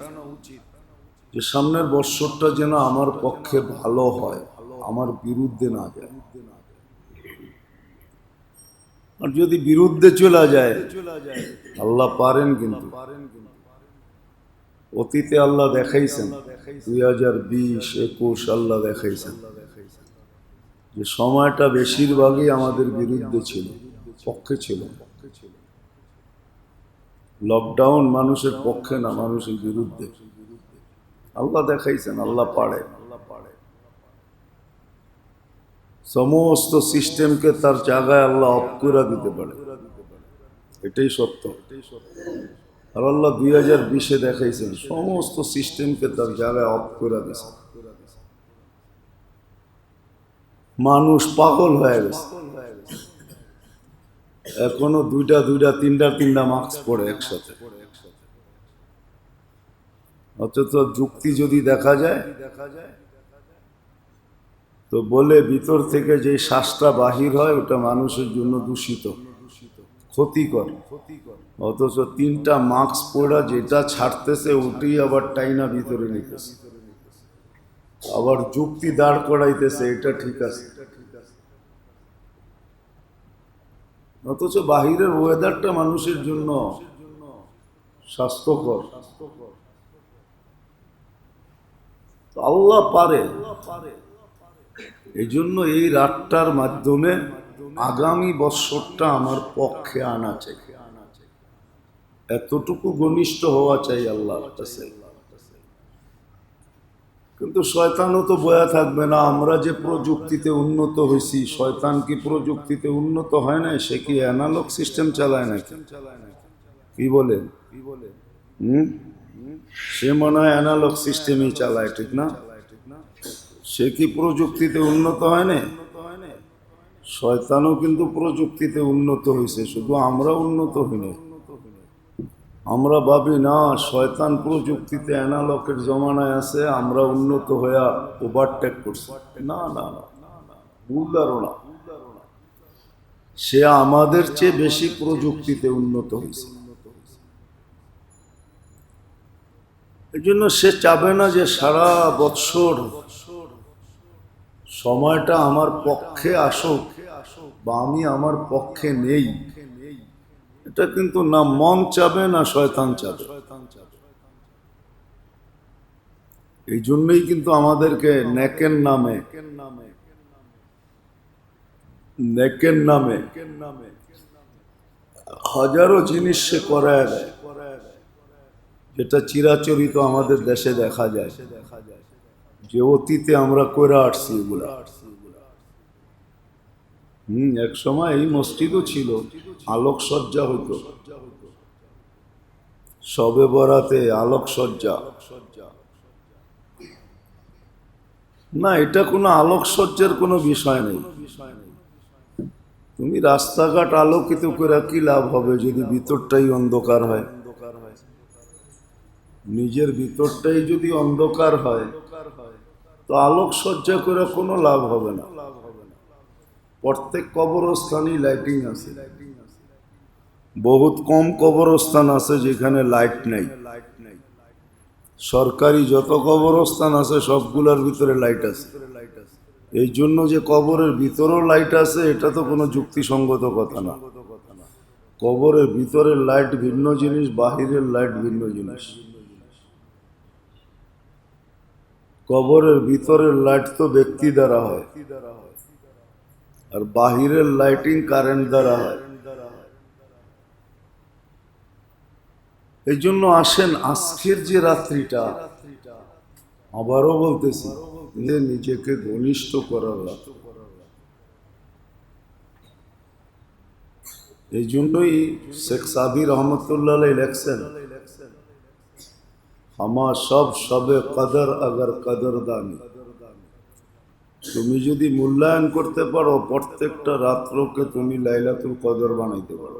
যে সামনের বৎসরটা যেন আমার পক্ষে ভালো হয়, আমার বিরুদ্ধে না যায়। আর যদি বিরুদ্ধে চলে যায়, আল্লাহ পারেন, কিন্তু অতীতে আল্লাহ দেখাইছেন 2020-21 আল্লাহ দেখাইছেন যে সময়টা বেশিরভাগই আমাদের বিরুদ্ধে ছিল, পক্ষে ছিল। লকডাউন মানুষের পক্ষে না, মানুষের বিরুদ্ধে। আল্লাহ দেখাইছেন আল্লাহ পারে। সমস্ত সিস্টেমকে তার জায়গায় আল্লাহ অফ করে দিতে পারে, এটাই সত্য। আর আল্লাহ 2020-এ দেখাইছেন সমস্ত সিস্টেমকে তার জায়গায় অফ করে দিয়েছে। মানুষ পাগল হয়ে গেছে, এখনো দুইটা তিনটা মাস্ক পরে একসাথে। অথচ যুক্তি যদি দেখা যায় তো বলে ভিতর থেকে যে শ্বাসটা বাহির হয় ওটা মানুষের জন্য দূষিত, ক্ষতিকর। অথচ 3টা মাস্ক পরা যেটা ছাড়তেছে ওটাই আবার টাইনা ভিতরে নিতেছে, আবার যুক্তি দাঁড় করাইতেছে এটা ঠিক আছে। অথচ বাহিরের ওয়েদারটা মানুষের জন্য স্বাস্থ্যকর। আল্লাহ পারে। এই জন্য এই রাতটার মাধ্যমে আগামী বৎসরটা আমার পক্ষে আনা চাই, এতটুকু ঘনিষ্ঠ হওয়া চাই আল্লাহর কাছে। কিন্তু শয়তানও তো বয়া থাকবে না। আমরা যে প্রযুক্তিতে উন্নত হয়েছি, শয়তান কি প্রযুক্তিতে উন্নত হয় না? সে কি অ্যানালগ সিস্টেম চালায় নাকি? কি বলে? সে মনে হয় অ্যানালগ সিস্টেমই চালায়, ঠিক না? সে কি প্রযুক্তিতে উন্নত হয় না? শয়তানও কিন্তু প্রযুক্তিতে উন্নত হয়েছে, শুধু আমরা উন্নত হইনি। আমরা ভাবি না শয়তান প্রযুক্তিতে অ্যানালগের জমানায় আছে, আমরা উন্নত হয়ে ওভারটেক করছি। না না না, ভুল ধারণা। সে আমাদের চেয়ে বেশি প্রযুক্তিতে উন্নত হয়েছে। এই জন্য সে চাবে না যে সারা বৎসর সময়টা আমার পক্ষে আসুক বা আমি আমার পক্ষে নেই। এটা কিন্তু না মন চাবে না শয়তান চাবে। এই জন্যই কিন্তু আমাদেরকে নেকের নামে হাজারো জিনিস সে করায় দেয়, যেটা চিরাচরিত আমাদের দেশে দেখা যায়, যে অতীতে আমরা কইরা আসছি এগুলা। এক সময় এই মসজিদও ছিল, আলোকসজ্জা হইতো, শবে বরাতে আলোকসজ্জা। না, এটা কোনো আলোকসজ্জার কোনো বিষয় নেই। তুমি রাস্তাঘাট আলোকিত করে কি লাভ হবে যদি ভিতরটাই অন্ধকার হয়? নিজের ভিতরটাই যদি অন্ধকার হয় তো আলোকসজ্জা করে কোনো লাভ হবে না। প্রত্যেক কবরস্থানই লাইটিং আছে। বহুত কম কবরস্থান আছে যেখানে লাইট নেই। সরকারি যত কবরস্থান আছে সবগুলোর ভিতরে লাইট আছে। এই জন্য যে কবরের ভিতরেও লাইট আছে এটা তো কোনো যুক্তিসঙ্গত কথা না। কবরের ভিতরের লাইট ভিন্ন জিনিস, বাহিরের লাইট ভিন্ন জিনিস। কবরের ভিতরের লাইট তো ব্যক্তি দ্বারা হয়, আর বাহিরের লাইটিং কারেন্ট দ্বারা হয়। এই জন্য আসেন আজকের যে রাত্রিটা, আবারও বলতেছি, যে নিজেকে ঘনিষ্ঠ করার রাত। এই জন্যই শেখ সাদি রহমতুল্লাহ লেখছেন, আমার সব সবে কদর আগর কদরদানি। তুমি যদি মূল্যায়ন করতে পারো প্রত্যেকটা রাত্রকে তুমি লাইলাতুল কদর বানাইতে পারো।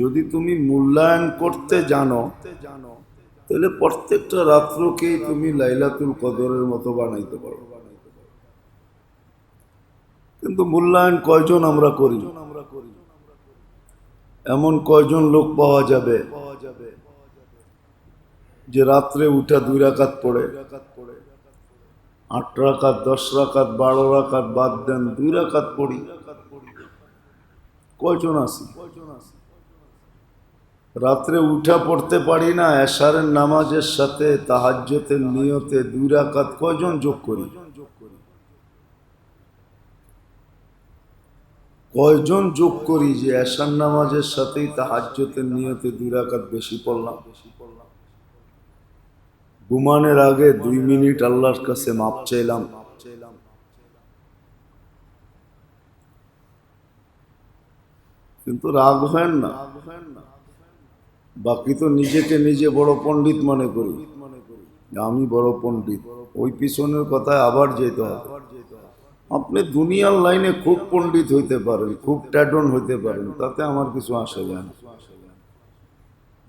যদি তুমি মূল্যায়ন করতে জানো তাহলে প্রত্যেকটা রাত্রকেই তুমি লাইলাতুল কদরের মতো বানাইতে পারো। কিন্তু মূল্যায়ন কয়জন আমরা করি? এমন কয়জন লোক পাওয়া যাবে যে রাত্রে উঠা 2 রাকাত পড়ে, 8 রাকাত, 10 রাকাত, 12 রাকাত বাদ দেন, 2 রাকাত পড়ি? কয়জন আছে? রাত্রে উঠা পড়তে পারি না, এশারের নামাজের সাথে তাহাজ্জুদের নিয়তে 2 রাকাত কয়জন যোগ করি? কয়জন যোগ করি যে এশার নামাজের সাথেই তাহাজ্জুদের নিয়তে 2 রাকাত বেশি পড়লাম? ঘুমানোর আগে 2 মিনিট আল্লাহর কাছে মাপ চাইলাম। কিন্তু রাগ হয় না, বাকি তো নিজেকে নিজে বড় পণ্ডিত মনে করি, আমি বড় পণ্ডিত। ওই পিছনের কথায় আবার যেতে হবে। আপনি দুনিয়ার লাইনে খুব পণ্ডিত হইতে পারেন, খুব ট্যাডন হইতে পারেন, তাতে আমার কিছু আসে যায় না।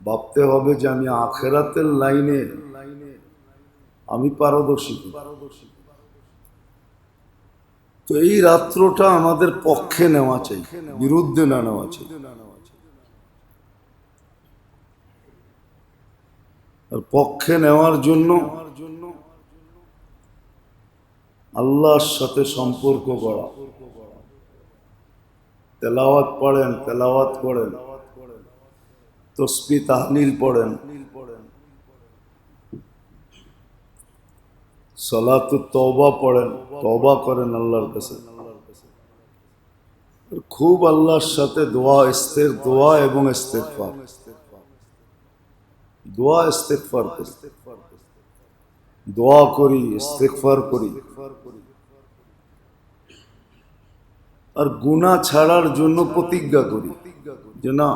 ভাবতে হবে যে আমি আখেরাতের লাইনে আমি পারদর্শী। তো এই রাত্রটা আমাদের পক্ষে নেওয়া চাই, বিরুদ্ধে না নেওয়া চাই। আর পক্ষে নেওয়ার জন্য আল্লাহর সাথে সম্পর্ক করা। তেলাওয়াত পড়েন, তেলাওয়াত করেন, তসবিহ তাহলিল পড়েন, সালাতুত তওবা পড়েন, তওবা করেন আল্লাহর কাছে। খুব আল্লাহর সাথে দোয়া এবং ইস্তেগফার, দোয়া ইস্তেগফার করি, দোয়া করি, ইস্তেগফার করি। আর গুনাহ ছাড়ার জন্য প্রতিজ্ঞা করি যে না,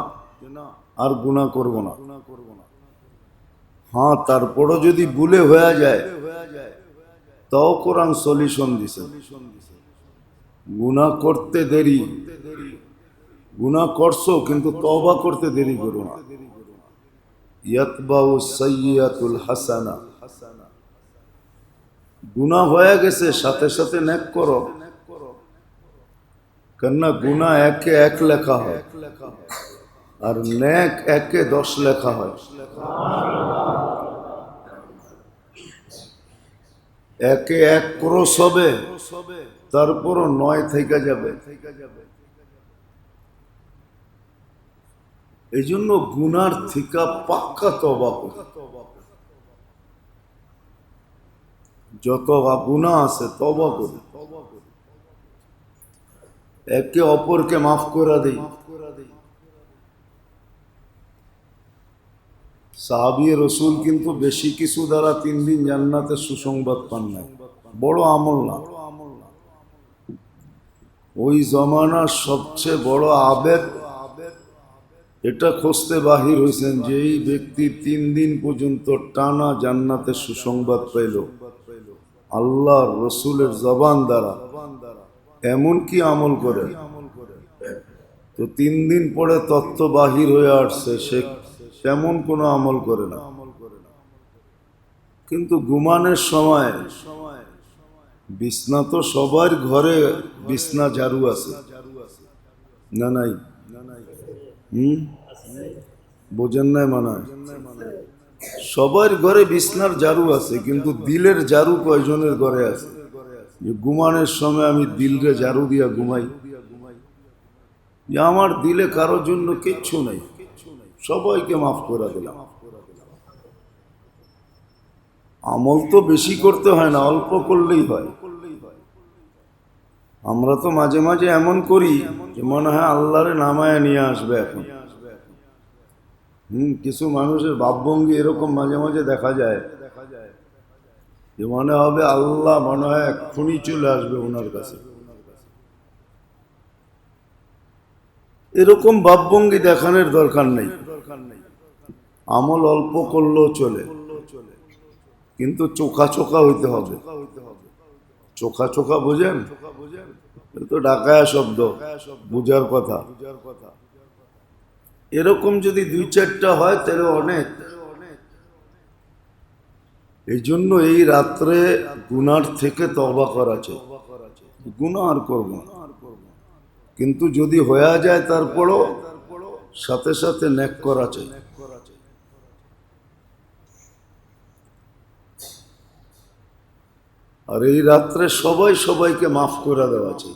আর গুনাহ করব না। হ্যাঁ, তারপরও যদি ভুলে হয়ে যায় তাও কোরআন সলিউশন দিছে। গুনাহ করতে দেরি, গুনাহ করছো কিন্তু তওবা করতে দেরি করো না। ইয়াতবাউ সাইয়্যাতুল হাসানা, গুনাহ হয়ে গেছে সাথে সাথে নেক করো, কেননা গুনাহ 1 এ 1 লেখা হয় আর নেক 1 এ 10 লেখা হয়। 1 এ 1 ক্রস হবে, তারপরও 9 থেকে যাবে। এই জন্য গুনার থেকে পাক্কা তওবা করি। যত গুনাহ আছে তওবা করি, একে অপরকে মাফ করে দেই। সাহাবী রাসূল কিন্তু বেশি কিছু দ্বারা 3 দিন জান্নাতের সুসংবাদ পান নাই, বড় আমল না। ওই জমানার সবচেয়ে বড় আবেদ এটা খুঁজতে বাহির হয়েছেন যে এই ব্যক্তি 3 দিন পর্যন্ত টানা জান্নাতের সুসংবাদ পাইল আল্লাহর রসুলের জবান দ্বারা, এমন কি আমল করে? তো 3 দিন পরে তত্ত্ব বাহির হয়ে আসছে সে তেমন কোনো আমল করে না, কিন্তু ঘুমানোর সময় বিছনা তো সবার ঘরে বিছনা ঝাড়ু আছে না নাই? বোঝেন নাই মনে হয়? সবার ঘরে বিছনার ঝাড়ু আছে, কিন্তু দিলের ঝাড়ু কয়জনের ঘরে আছে? যে ঘুমানোর সময় আমি দিলরে ঝাড়ু দিয়া ঘুমাই, যে আমার দিলে কারোর জন্য কিচ্ছু নাই, সবাইকে মাফ করে দিলাম। আমল তো বেশি করতে হয় না, অল্প করলেই হয়। আমরা তো মাঝে মাঝে এমন করি যে মনে হয় আল্লাহরে নামায় নিয়ে আসবে এখন। কিছু মানুষের ভাবভঙ্গি এরকম মাঝে মাঝে দেখা যায় যে মনে হবে আল্লাহ মনে হয় এক্ষুনি চলে আসবে ওনার কাছে। এরকম ভাবভঙ্গি দেখানোর দরকার নেই। আমল অল্প করলেও চলে, কিন্তু চোখা চোখা হইতে হবে। চোখা চোখা বোঝেন? তো ঢাকায়া শব্দ, বুঝার কথা। এরকম যদি 2-4টা হয় তাহলে অনেক। এই জন্য এই রাত্রে গুনার থেকে তওবা করা চাই। গুনাহ আর করব না, কিন্তু যদি হয়ে যায় তারপরও সাথে সাথে নেক করা চাই। আর এই রাত্রে সবাই সবাইকে মাফ করে দেওয়া চাই।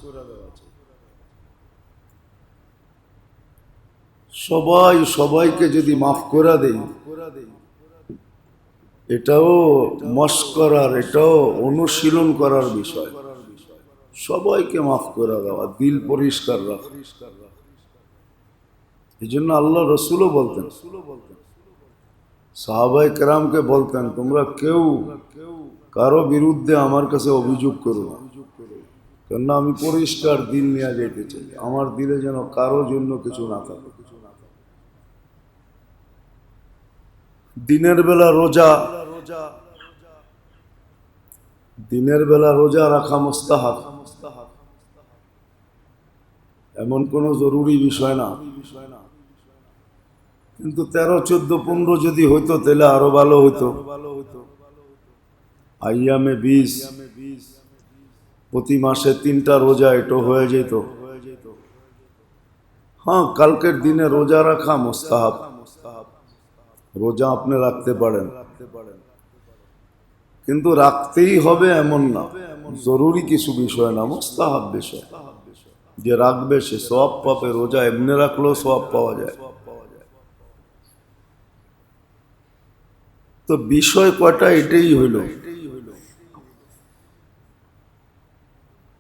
সবাই সবাইকে যদি মাফ করে দেই, এটাও মস্ক করার, এটাও অনুশীলন করার বিষয়। সবাইকে মাফ করে দেওয়া, দিল পরিষ্কার রাখা। এই জন্য আল্লাহ রসুলও বলতেন, সাহাবায়ে কেরামকে বলতেন, তোমরা কেউ কারো বিরুদ্ধে আমার কাছে অভিযোগ করো না, কেননা আমি পরিষ্কার দিল নিয়ে যেতে চাই। আমার দিলে যেন কারো জন্য কিছু না থাকে। দিনের বেলা রোজা, দিনের বেলা রোজা রাখা মুস্তাহাব, এমন কোনো জরুরি বিষয় না। কিন্তু 13, 14, 15 যদি হইতো তাহলে আরো ভালো হইতো। আইয়ামে 20, প্রতি মাসে 3টা রোজা, এটা হয়ে যেত। হ্যাঁ, কালকের দিনে রোজা রাখা মুস্তাহাব। রোজা আপনি রাখতে পারেন, কিন্তু রাখতেই হবে এমন না, জরুরি কিছু বিষয় না, মুস্তাহাব বিষয়। যে রাখবে সে সওয়াব পাবে, রোজা এমনি রাখলেও সওয়াব পাওয়া যায়। তো বিষয় কয়টা এটাই হইল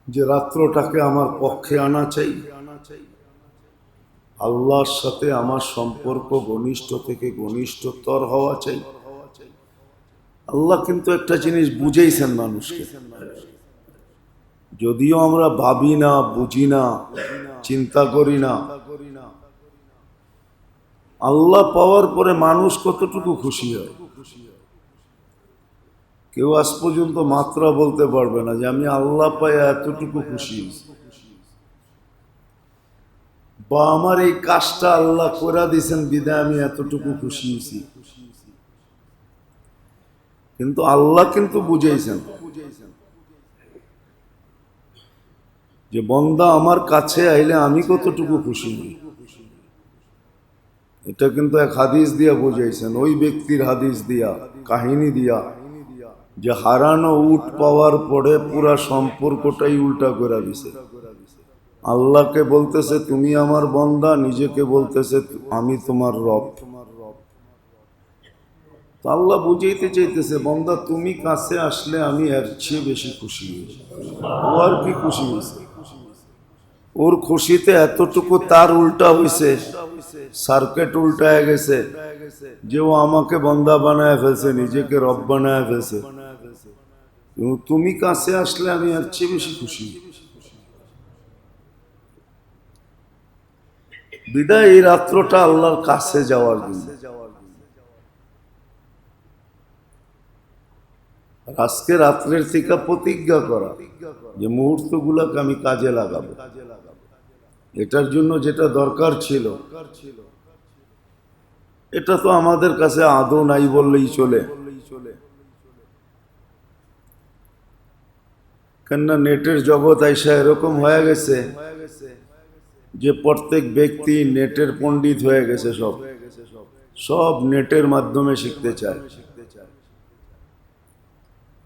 যে রাত্রটাকে আমার পক্ষে আনা চাই। আল্লাহর সাথে আমার সম্পর্ক ঘনিষ্ঠ থেকে ঘনিষ্ঠতর হওয়া চাই। আল্লাহ কিন্তু একটা জিনিস বুঝেইছেন মানুষকে, যদিও আমরা ভাবি না, বুঝি না, চিন্তা করি না। আল্লাহ পাওয়ার পরে মানুষ কতটুকু খুশি হয়, কেউ আজ পর্যন্ত মাত্রা বলতে পারবে না যে আমি আল্লাহ পাই এতটুকু খুশি হয়েছি, বা আমার এই কাজটা আল্লাহ করে দিয়েছেন বিদায় আমি এতটুকু খুশি হয়েছি। কিন্তু আল্লাহ কিন্তু বুঝাইছেন যে বন্দা আমার কাছে আইলে আমি কতটুকু খুশি হই। এটা কিন্তু এক হাদিস দিয়া বুঝাইছেন, ওই ব্যক্তির হাদিস দিয়া, কাহিনী দিয়া, যে হারানো উট পাওয়ার পরে পুরা সম্পর্কটাই উল্টা করে দিছে। আল্লাহকে বলতেছে তুমি আমার বন্দা, নিজেকে বলতেছে আমি তোমার রব। আল্লাহ বুঝাইতে চাইতেছে বন্দা তুমি কাছে আসলে আমি এর চেয়ে বেশি খুশি হই। ও আর কি খুশি হয়েছে? ওর খুশিতে এতটুকু তার উল্টা হয়েছে, সার্কিট উল্টায় গেছে, যে ও আমাকে বন্দা বানায় ফেলছে, নিজেকে রব বানায় ফেলছে। তুমি কাছে আসলে আমি এর চেয়ে বেশি খুশি। বিদায় এই রাত্রটা আল্লাহর কাছে যাওয়ার জন্য। আজকে রাত্রের থেকে প্রতিজ্ঞা করা যে মুহূর্তগুলোকে আমি কাজে লাগাবো। এটার জন্য যেটা দরকার ছিল এটা তো আমাদের কাছে আদৌ নাই বললেই চলে, কেননা নেটের জগৎ আইসা এরকম হয়ে গেছে যে প্রত্যেক ব্যক্তি নেটের পণ্ডিত হয়ে গেছে। সব নেটের মাধ্যমে শিখতে চায়,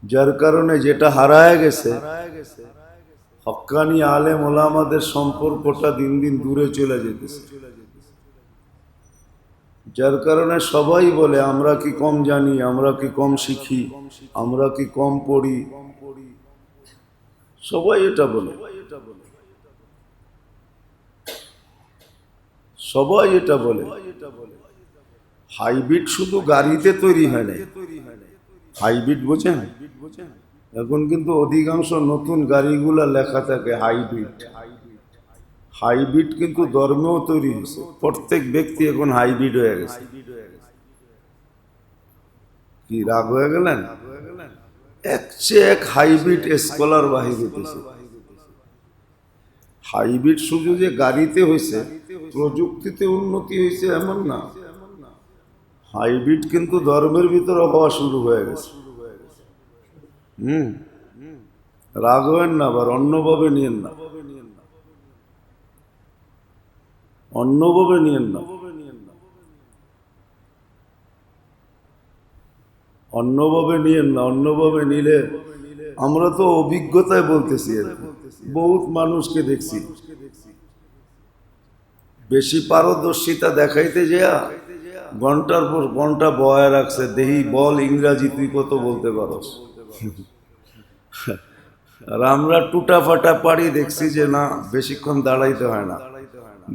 যার কারণে যেটা হারায় গেছে হক্কানি আলেম ওলামাদের সম্পর্কটা দিন দিন দূরে চলে যেতেছে। যার কারণে সবাই বলে আমরা কি কম জানি, আমরা কি কম শিখি, আমরা কি কম পড়ি, সবাই এটা বলে, সবাই এটা বলে। হাইব্রিড শুধু গাড়িতে তৈরি হয় না, হাইব্রিড বোঝেন? এখন কিন্তু অধিকাংশ নতুন গাড়িগুলা লেখা থাকে হাইব্রিড। হাইব্রিড কিন্তু ধর্মেও তৈরি হয়েছে, প্রত্যেক ব্যক্তি এখন হাইব্রিড হয়ে গেছে। কি রাগ হয়ে গেলেন? এক চেয়ে এক হাইব্রিড স্কলার বাহির হইতেছে। হাইব্রিড শুধু যে গাড়িতে হয়েছে, প্রযুক্তিতে উন্নতি হয়েছে এমন না, হাইব্রিড কিন্তু ধর্মের ভিতরে হওয়া শুরু হয়ে গেছে। রাগ হবেন না, আবার অন্যভাবে নিয়েন না, অন্যভাবে নিয়েন না, অন্যভাবে নিয়েন না। অন্যভাবে নিলে আমরা তো অভিজ্ঞতায় বলতেছি, বহুত মানুষকে দেখছি বেশি পারদর্শিতা দেখাইতে যেয়া ঘন্টার পর ঘন্টা বয়া রাখছে, দেহি বল ইংরাজি তুই কত বলতে পারস। আর আমরা টুটা ফাটা পারি দেখছি যে না, বেশিক্ষণ দাঁড়াইতে হয় না,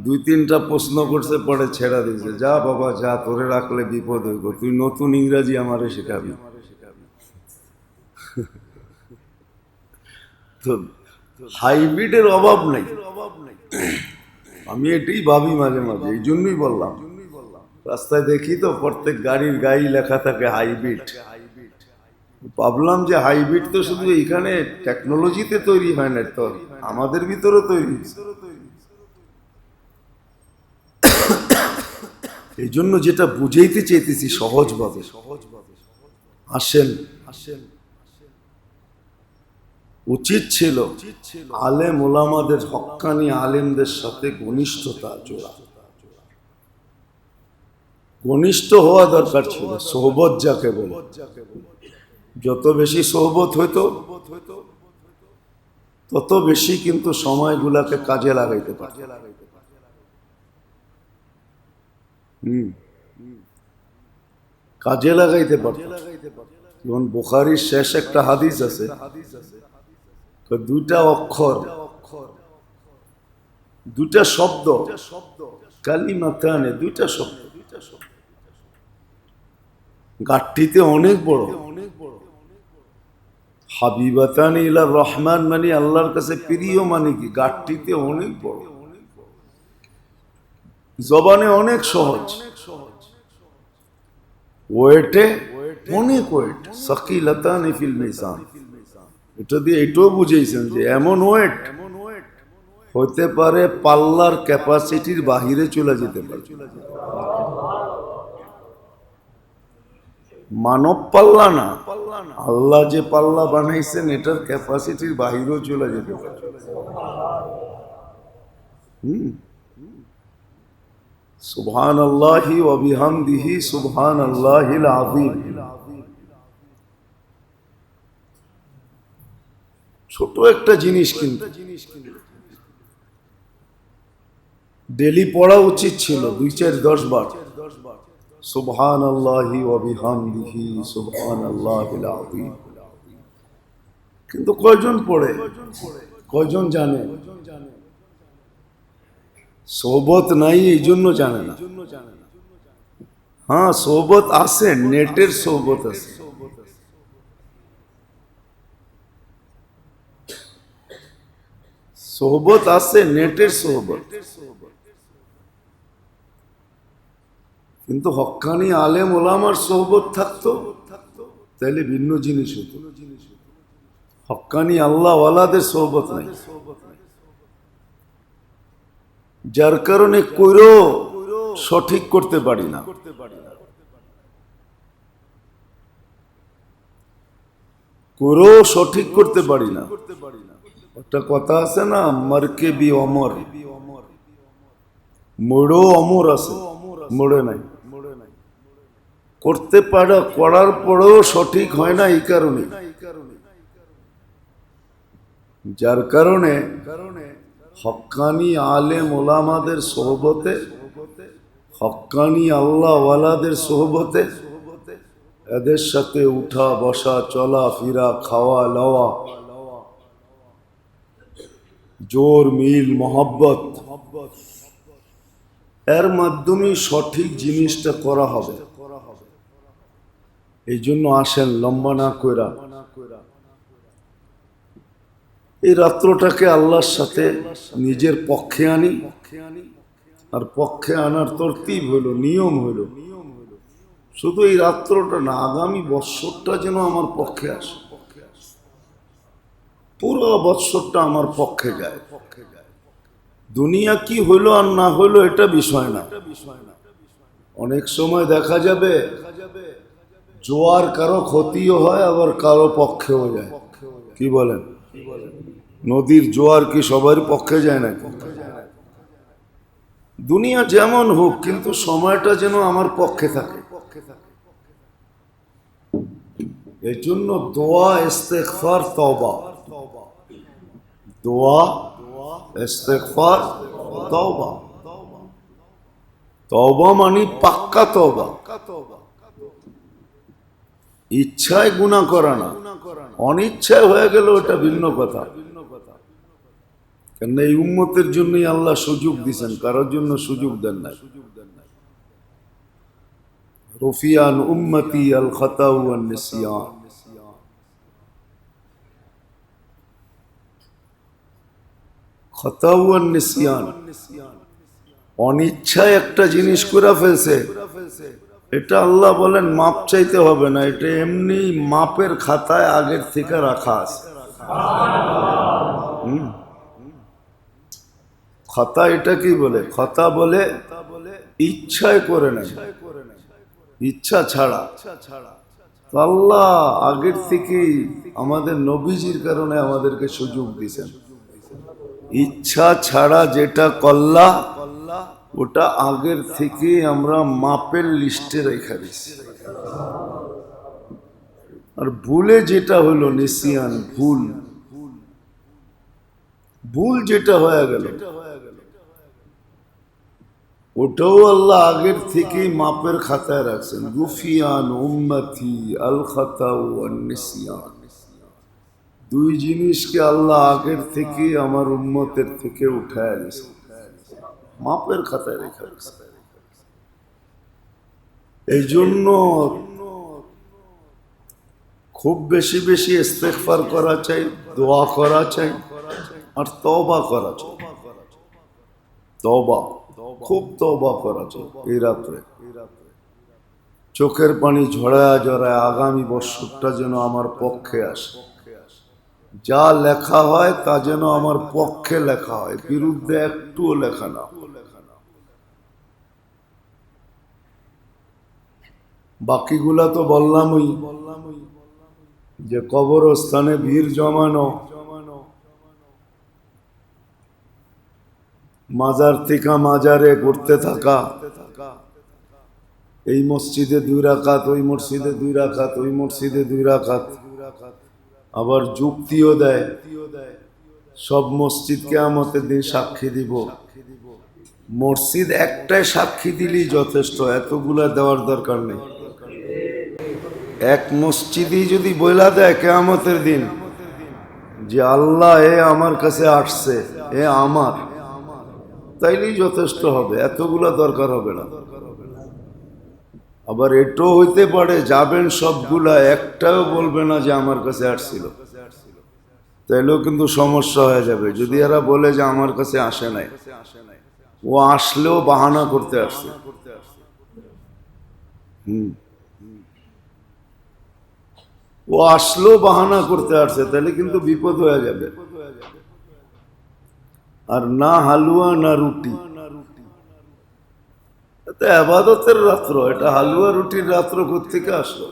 দুই তিনটা প্রশ্ন করছে পরে ছেড়া দিয়েছে, যা বাবা যা, তোরে রাখলে বিপদ হইব, তুই নতুন ইংরাজি আমারে শেখাবি। তো হাইব্রিডের অভাব নেই, আমি এটাই ভাবি মাঝে মাঝে, এই জন্যই বললাম। রাস্তায় দেখি তো প্রত্যেক গাড়ির গায়ে লেখা থাকে হাইব্রিড। ভাবলাম যে হাইব্রিড তো শুধু এখানে টেকনোলজিতে তৈরি হয় না, তো আমাদের ভিতরে তৈরি। এই জন্য যেটা বুঝাইতে চেয়েছি সহজভাবে, আসেন উচিত ছিল আলেম ওলামাদের, হক্কানি আলেমদের সাথে ঘনিষ্ঠতা জোড়া, ঘনিষ্ঠ হওয়া দরকার ছিল। সোহবত যাকে বলে, যত বেশি সোহবত হইতো তত বেশি কিন্তু সময়গুলাকে কাজে লাগাইতে পারে। কাজে লাগাইতে পারে। যেমন বুখারীর শেষ একটা হাদিস আছে, দুইটা অক্ষর, দুইটা শব্দ, কালিমাতানে, দুইটা শব্দ, গাঠটিতে অনেক বড়। হাবিবাতানি ইলার রহমান মানে আল্লাহর কাছে প্রিয়, মানে কি গাঠটিতে অনেক বড়, জবানে অনেক সহজ, ওয়েটে অনেক ওয়েট, সাকিলাতানি ফিল মিজান। এটা দিয়ে এটাও বুঝেছেন যে এমন ওয়েট হতে পারে পাল্লার ক্যাপাসিটির বাহিরে চলে যেতে পারে। মানব পাল্লা না, আল্লাহ যে পাল্লা বানাইছেন এটার ক্যাপাসিটির বাহিরেও চলে যেতে পারে। সুবহানাল্লাহি ওয়া বিহামদিহি সুবহানাল্লাহিল আযীম। ছোট একটা জিনিস কিন্তু ডেলি পড়া উচিত ছিল 2-4-10 বার। সুবহানাল্লাহি ওয়া বিহামদিহি সুবহানাল্লাহিল আযীম। কিন্তু কয়জন পড়ে, কয়জন জানে? সোহবত নাই এই জন্য জানে না। হ্যাঁ, সোহবত আছে, নেটের সোহবত আছে। সোহবত আছে, নেটের সোহবত। কিন্তু হক্কানি আলেম ওলামার সোহবত থাকতো, তাইলে ভিন্ন জিনিস হতো। হক্কানি আল্লাহওয়ালাদের সোহবত নাই, যার কারণে কইরো সঠিক করতে পারি না। কইরো সঠিক করতে পারি না। একটা কথা আছে না, মরকে বি অমর, মোড়ো অমর আছে, মোড়ে নাই। করতে পারা, করার পরেও সঠিক হয় না এই কারণে, যার কারণে হক্কানি আলেম ওলামাদের সোহবতে, হক্কানি আল্লাহওয়ালাদের সোহবতে, এদের সাথে উঠা বসা, চলা ফিরা, খাওয়া লওয়া, জোর মিল মহব্বত, এর মাধ্যমে সঠিক জিনিসটা করা হবে। এই জন্য আসেন লম্বা না কইরা এই রাত্রটাকে আল্লাহর সাথে নিজের পক্ষে আনি। আর পক্ষে আনার তরতিব হলো, নিয়ম হলো, শুধু এই রাত্রটা না, আগামী বৎসরটা যেন আমার পক্ষে আসে, পুরো বৎসরটা আমার পক্ষে যায়। দুনিয়া কি হইলো আর না হইলো এটা বিষয় না। অনেক সময় দেখা যাবে জোয়ার কারো ক্ষতিও হয়, আবার কারো পক্ষেও যায়। কি বলেন? নদীর জোয়ার কি সবার পক্ষে যায় না? দুনিয়া যেমন হোক, কিন্তু সময়টা যেন আমার পক্ষে থাকে। এই জন্য দোয়া, ইস্তেগফার, তওবা, দোয়া, ইস্তেগফার, তওবা। তওবা মানে পাক্কা তওবা, ইচ্ছায় গুনাহ করা না। অনিচ্ছায় হয়ে গেল ওটা ভিন্ন কথা। কেন এই উম্মতের জন্যই আল্লাহ সুযোগ দিয়েছেন, কারোর জন্য সুযোগ দেন না। রফিয়ান উম্মতি আল খাতাউ ওয়ান নিসিয়ান। খাতাউ ওয়ান নিসিয়ান, অনিচ্ছায় একটা জিনিস করে ফেলছে, এটা আল্লাহ বলেন মাপ চাইতে হবে না, এটা এমনি মাপের খাতায় আগের থেকে রাখা আছে। খাতা এটা কি বলে? খাতা বলে ইচ্ছায় করে নাই, ইচ্ছা ছাড়া। আল্লাহ আগের থেকেই আমাদের নবীজির কারণে আমাদেরকে সুযোগ দিয়েছেন। ইচ্ছা ছাড়া যেটা কল্লা, ওটা আগের থেকে আমরা মাপের লিস্টে রেখে দিচ্ছি। আর ভুলে যেটা হলো নিসিয়ান, ভুল, ভুল যেটা হয়ে গেল, ওটাও আল্লাহ আগের থেকেই মাপের খাতায় রাখছেন। রুফিয়ান উম্মতি আল খাতাউ ওয়ান নিসিয়ান, দুই জিনিসকে আল্লাহ আগের থেকে আমার উম্মতের থেকে উঠায় দিয়েছেন, মাপের খাতায় রেখে দিয়েছেন। এই জন্য খুব বেশি বেশি ইস্তেগফার করা চাই, দোয়া করা চাই, আর তওবা করা চাই। তওবা, খুব তওবা করা চাই। এই রাত্রে চোখের পানি ঝরায়া ঝরায়া আগামী বৎসরটা যেন আমার পক্ষে আসে। যা লেখা হয় তা যেন আমার পক্ষে লেখা হয়, বিরুদ্ধে একটুও লেখা না। বাকিগুলা তো বললামই, যে কবরস্থানে ভিড় জমানো, মাজার থেকে মাজারে ঘুরতে থাকা, এই মসজিদে 2 রাকাত, ওই মসজিদে 2 রাকাত, ওই মসজিদে 2 রাকাত, আবার যুক্তিও দেয় সব মসজিদ কিয়ামতের দিন সাক্ষী দিব। মসজিদ একটাই সাক্ষী দিলেই যথেষ্ট, এতগুলা দেওয়ার দরকার নেই। এক মসজিদই যদি বইলা দেয় কিয়ামতের দিন যে আল্লাহ এ আমার কাছে আসছে, এ আমার, তাইলেই যথেষ্ট হবে, এতগুলা দরকার হবে না। আবার এটাও হইতে পারে যাবেন সবগুলা, একটাও বলবে না যে আমার কাছে আসছিল, তাইলেও কিন্তু সমস্যা হয়ে যাবে। যদি এরা বলে যে আমার কাছে আসে নাই, ও আসলেও বাহানা করতে আসছে। ও আসলো বাহানা করতে আসছে, তাহলে কিন্তু বিপদ হয়ে যাবে। আর না হালুয়া না রুটি, এটা আবাদতের রাত্র, এটা হালুয়া রুটির রাত্র কোত্থেকে আসলো?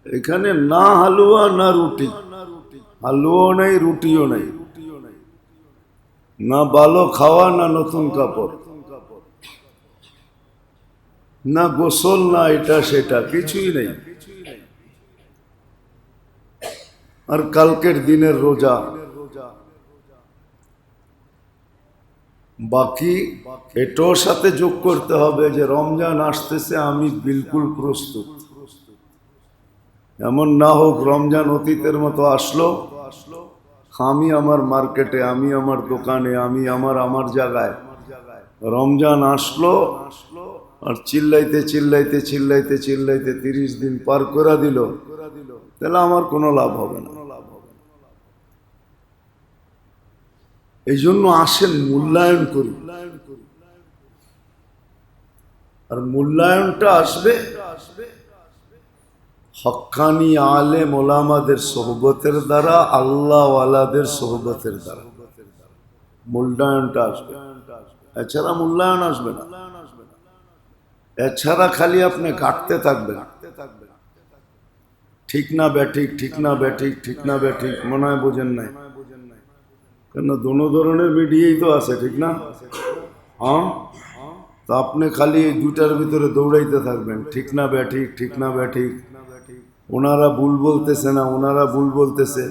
এখানে না হালুয়া না রুটি, হালুয়াও নাই রুটিও নাই, না ভালো খাওয়া না নতুন কাপড়, না গোসল, না এটা সেটা, কিছুই নেই। আর কালকের দিনের রোজা, বাকি এটার সাথে যোগ করতে হবে যে রমজান আসতেছে, আমি বিলকুল প্রস্তুত। এমন না হোক রমজান অতীতের মতো আসলো, আমি আমার মার্কেটে, আমি আমার দোকানে, আমি আমার জায়গায়, রমজান আসলো আর চিল্লাইতে চিল্লাইতে চিল্লাইতে চিল্লাইতে 30 দিন পার করে দিল, তাহলে আমার কোনো লাভ হবে না। এই জন্য আসেন মূল্যায়ন করি, আর মূল্যায়নটা আসবে হক্কানি আলেম ওলামাদের সোহবতের দ্বারা, আল্লাহওয়ালাদের সোহবতের দ্বারা মূল্যায়নটা আসবে। এছাড়া মূল্যায়ন আসবে না। এছাড়া খালি আপনি কাটতে থাকবেন, ঠিক না ব্যাঠিক, ঠিক না ব্যাঠিক, ঠিক না ব্যাঠিক, মনে হয় বোঝেন নাই। কেন দোনো ধরনের মিডিয়াই তো আছে, ঠিক না? হ্যাঁ, তো আপনি খালি এই দুটার ভিতরে দৌড়াইতে থাকবেন, ঠিক না ব্যাঠিক, ঠিক না ব্যাঠিক। ওনারা ভুল বলতেছে না, ওনারা ভুল বলতেছে,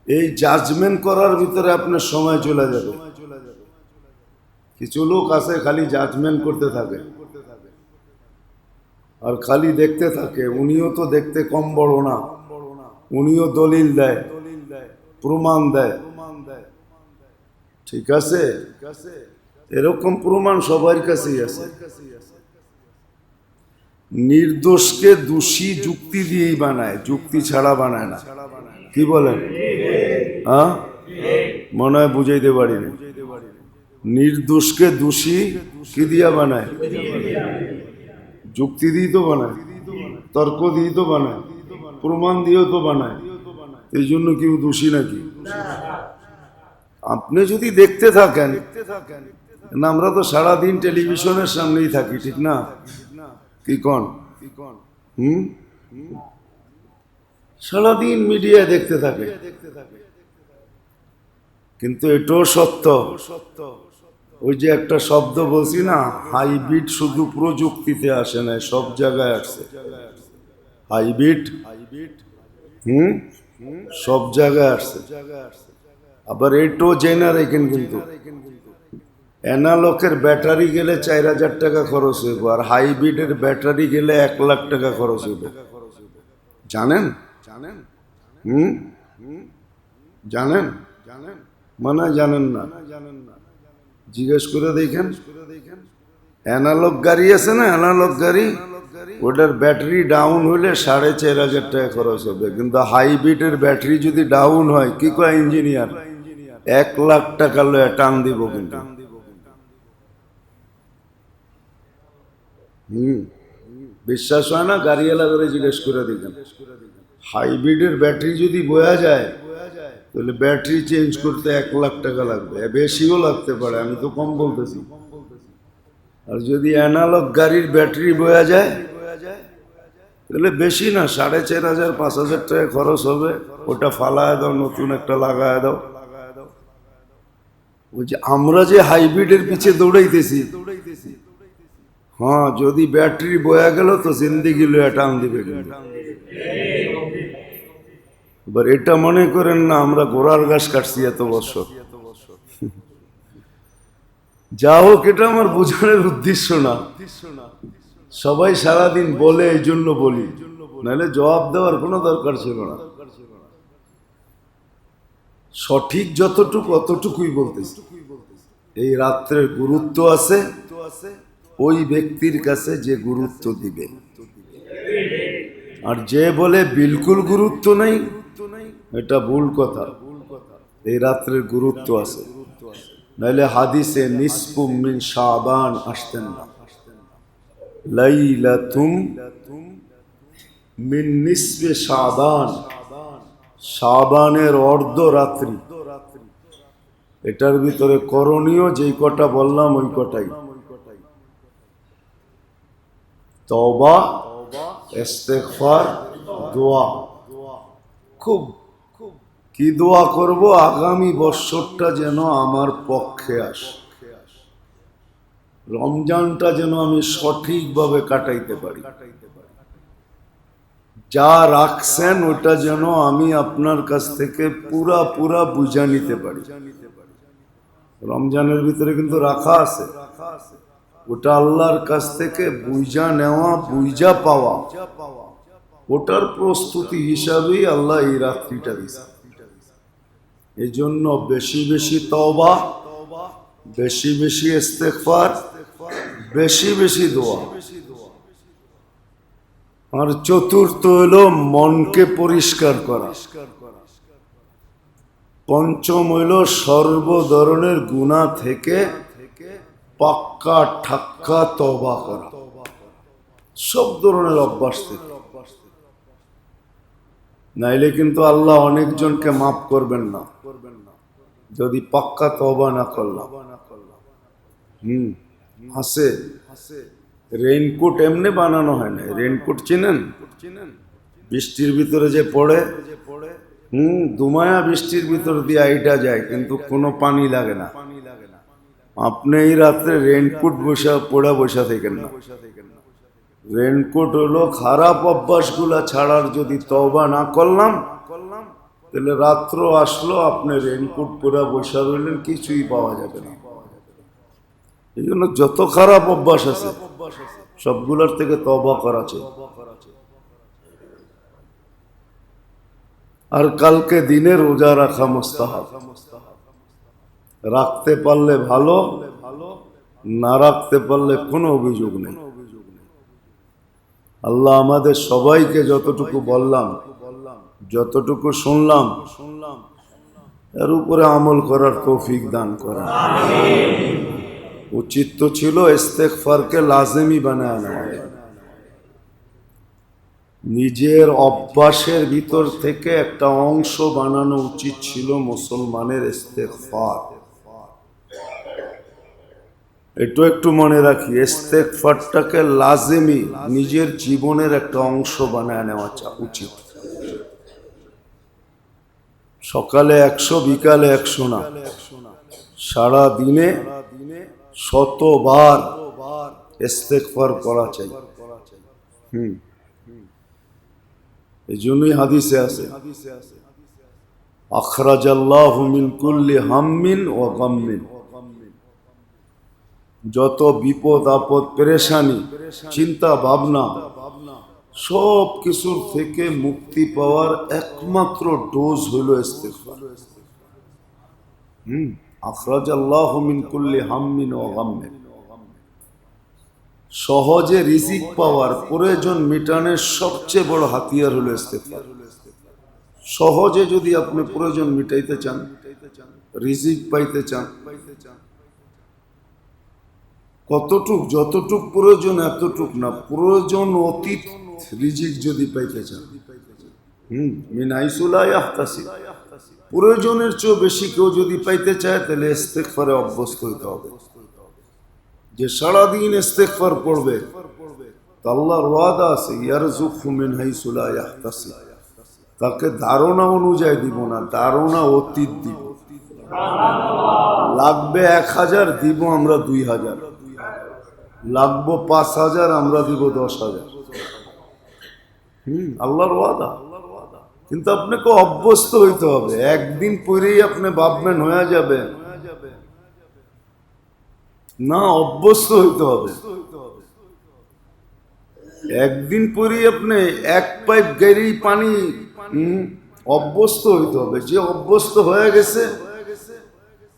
এই জাজমেন্ট করার ভিতরে আপনার সময় চলে যাবে। কিছু লোক আছে খালি জাজমেন্ট করতে থাকে আর খালি দেখতে থাকে, উনিও তো দেখতে কম বড় না, উনিও দলিল দেয়, প্রমাণ দেয়, ঠিক আছে? এরকম প্রমাণ সবার কাছেই আছে। নির্দোষকে দোষী যুক্তি দিয়েই বানায়, যুক্তি ছাড়া বানায় না। কি বলেন? হ্যাঁ, মনে হয় বুঝাইতে পারিনি। নির্দোষকে দোষী কি দিয়া বানায়? যুক্তি দিয়ে তো বানায়, তর্ক দিয়ে তো বানায়, প্রমাণ দিয়েও তো বানায়। এই জন্য কেউ দোষী নাকি? আপনি যদি দেখতে থাকেন, না আমরা তো সারাদিন টেলিভিশনের সামনেই থাকি, ঠিক না? কি কন? সারাদিন মিডিয়া দেখতে থাকে, কিন্তু এটাও সত্য, ওই যে একটা শব্দ বলছি না, হাইব্রিড শুধু প্রযুক্তিতে আসে না, সব জায়গায় আসছে হাইব্রিড। সব জায়গায় আসছে। আবার এটাও জেনারেশন, কিন্তু অ্যানালকের ব্যাটারি গেলে 4000 টাকা খরচ হইব, আর হাইব্রিডের ব্যাটারি গেলে 1 লাখ টাকা খরচ হইব। জানেন? জানেন? মানে জানেন না? জিজ্ঞেস করে দেখেন। অ্যানালগ গাড়ি আছে না, অ্যানালগ গাড়ি, ওটার ব্যাটারি ডাউন হলে 4500 টাকা খরচ হবে, কিন্তু হাইব্রিডের ব্যাটারি যদি ডাউন হয়, কি কয় ইঞ্জিনিয়ার, 1 লাখ টাকা লয়ে টান দিব। কিন্তু বিশ্বাস হয় না? গাড়িওয়ালা করে জিজ্ঞেস করে দেখেন। হাইব্রিডের ব্যাটারি যদি বোঝা যায়, তাহলে ব্যাটারি চেঞ্জ করতে 1 লাখ টাকা লাগবে, বেশিও লাগতে পারে, আমি তো কম বলতেছি। আর যদি অ্যানালগ গাড়ির ব্যাটারি বোঝা যায়, তাহলে বেশি না, 4500 5000 টাকা খরচ হবে। ওটা ফালায় দাও, নতুন একটা লাগায় দাও। ওই যে আমরা যে হাইব্রিডের পিছে দৌড়াইতেছি, হ্যাঁ, যদি ব্যাটারি বয়া গেল তো জিন্দিগি লইয়া টান দিবে। কিন্তু এবার এটা মনে করেন না আমরা ঘোড়ার ঘাস কাটছি এত বছর। যা হোক, এটা আমার বোঝানোর উদ্দেশ্য না। সবাই সারাদিন বলে, এই জন্য বলি, নাহলে জবাব দেওয়ার কোনো দরকার ছিল না। সঠিক যতটুকু অতটুকুই বলতেছি। এই রাত্রের গুরুত্ব আছে ওই ব্যক্তির কাছে যে গুরুত্ব দিবে, আর যে বলে বিলকুল গুরুত্ব নেই, এটা ভুল কথা। এই রাত্রের গুরুত্ব আছে, নাহলে হাদিসে নিসফু মিন শাবান আসতেন না। লাইলাতুম মিন নিসফে শাবান, শাবানের অর্ধ রাত্রি। এটার ভিতরে করণীয় যেই কটা বললাম ওই কটাই, তওবা, ইস্তেগফার, দোয়া। খুব কি দোয়া করব? আগামী বছরটা যেন আমার পক্ষে আসে, রমজানটা যেন আমি সঠিকভাবে কাটাইতে পারি, যা রাখছেন ওটা যেন আমি আপনার কাছ থেকে পুরা বুঝা নিতে পারি। রমজানের ভিতরে কিন্তু রাখা আছে, ওটা আল্লাহর কাছ থেকে বুঝা নেওয়া, বুঝা পাওয়া, ওটার প্রস্তুতি হিসাবেই আল্লাহ এই রাত্রিটা দিয়েছে। এই জন্য বেশি বেশি তওবা, বেশি বেশি ইস্তেগফার, বেশি বেশি দোয়া। আর চতুর্থ হলো মনকে পরিষ্কার করা। পঞ্চম হইল সর্ব ধরনের গুনাহ থেকে পাক্কা ঠাক্কা তওবা করা, সব ধরনের অভ্যাস থেকে। নাইলে কিন্তু আল্লাহ অনেকজনকে মাফ করবেন না যদি পাক্কা তওবা না করলাম। আছে রেইনকোট এমনি বানানো হয় না। রেইনকোট চিনেন? বৃষ্টির ভিতরে যে পড়ে, দুমায়া বৃষ্টির ভিতর দিয়ে আইটা যায়, কিন্তু কোনো পানি লাগে না। আপনি এই রাত্রে রেইনকোট পড়া বসা থাকেন না। রেইনকোট হলো খারাপ অভ্যাসগুলা ছাড়ার যদি তওবা না করলাম, তাহলে রাত্র আসলো আপনি রেইনকোট পরে বসা রইলেন, কিছুই পাওয়া যাবে না। এই জন্য যত খারাপ অভ্যাস আছে সবগুলোর থেকে তওবা করা চাই। আর কালকে দিনে রোজা রাখা মুস্তাহাব। রাখতে পারলে ভালো, না রাখতে পারলে কোনো অভিযোগ নেই। আল্লাহ আমাদের সবাইকে যতটুকু বললাম, যতটুকু শুনলাম, এর উপরে আমল করার তৌফিক দান করেন। উচিত তো ছিল ইস্তেগফারকে লাজিমি বানায় নেওয়া। নিজের অভ্যাসের ভিতর থেকে একটা অংশ বানানো উচিত ছিল মুসলমানের ইস্তেগফার। এটা একটু মনে রাখি, ইস্তেগফারটাকে লাজিমি নিজের জীবনের একটা অংশ বানায় নেওয়া উচিত। সকালে 100, বিকালে 100 না, সারা দিনে 100 বার ইস্তেগফার করা চাই। এই জন্যই হাদিসে আছে, আখরাজাল্লাহু মিন কুল্লি হাম্মিন ওয়া গাম্মিন। যত বিপদ আপদ, পেরেশানি, চিন্তা ভাবনা, সব কিছুর থেকে মুক্তি পাওয়ার একমাত্র ডোজ হইল ইস্তেগফার। আখরাজাল্লাহু মিন কুল্লি হাম্মিন ওয়া গাম্মিন। সহজে রিজিক পাওয়ার, প্রয়োজন মেটানোর সবচেয়ে বড় হাতিয়ার হলো ইস্তেগফার। সহজে যদি আপনি প্রয়োজন মিটাইতে চান, রিজিক পাইতে চান, কতটুক যতটুক প্রয়োজন এতটুক না, প্রয়োজন অতীত রিজিক যদি পাইতে চান, মিন হাইসু লা ইয়াহতাসিব, প্রয়োজনের চেয়ে বেশি কেউ যদি পাইতে চায়, তাহলে ইস্তেগফারে অভ্যস্ত হইতে হবে। যে সারাদিন ইস্তেগফার পড়বে, আল্লাহর ওয়াদা আছে, ইয়ারযুকহু মিন হাইসু লা ইয়াহতাসিব, তাকে ধারণা অনুযায়ী দিব না, ধারণা অতীত দিব। লাগবে 1000, দিব আমরা 2000, লাগবো 5000, আমরা দিব 10,000। আল্লাহর ওয়াদা। কিন্তু আপনাকে অভ্যস্ত হইতে হবে। একদিন পরেই আপনি ভাববেন হয়ে যাবে না, অভ্যস্ত হইতে হবে। একদিন পরেই আপনি এক পাইপ গাড়ি পানি অভ্যস্ত হইতে হবে। যে অভ্যস্ত হয়ে গেছে,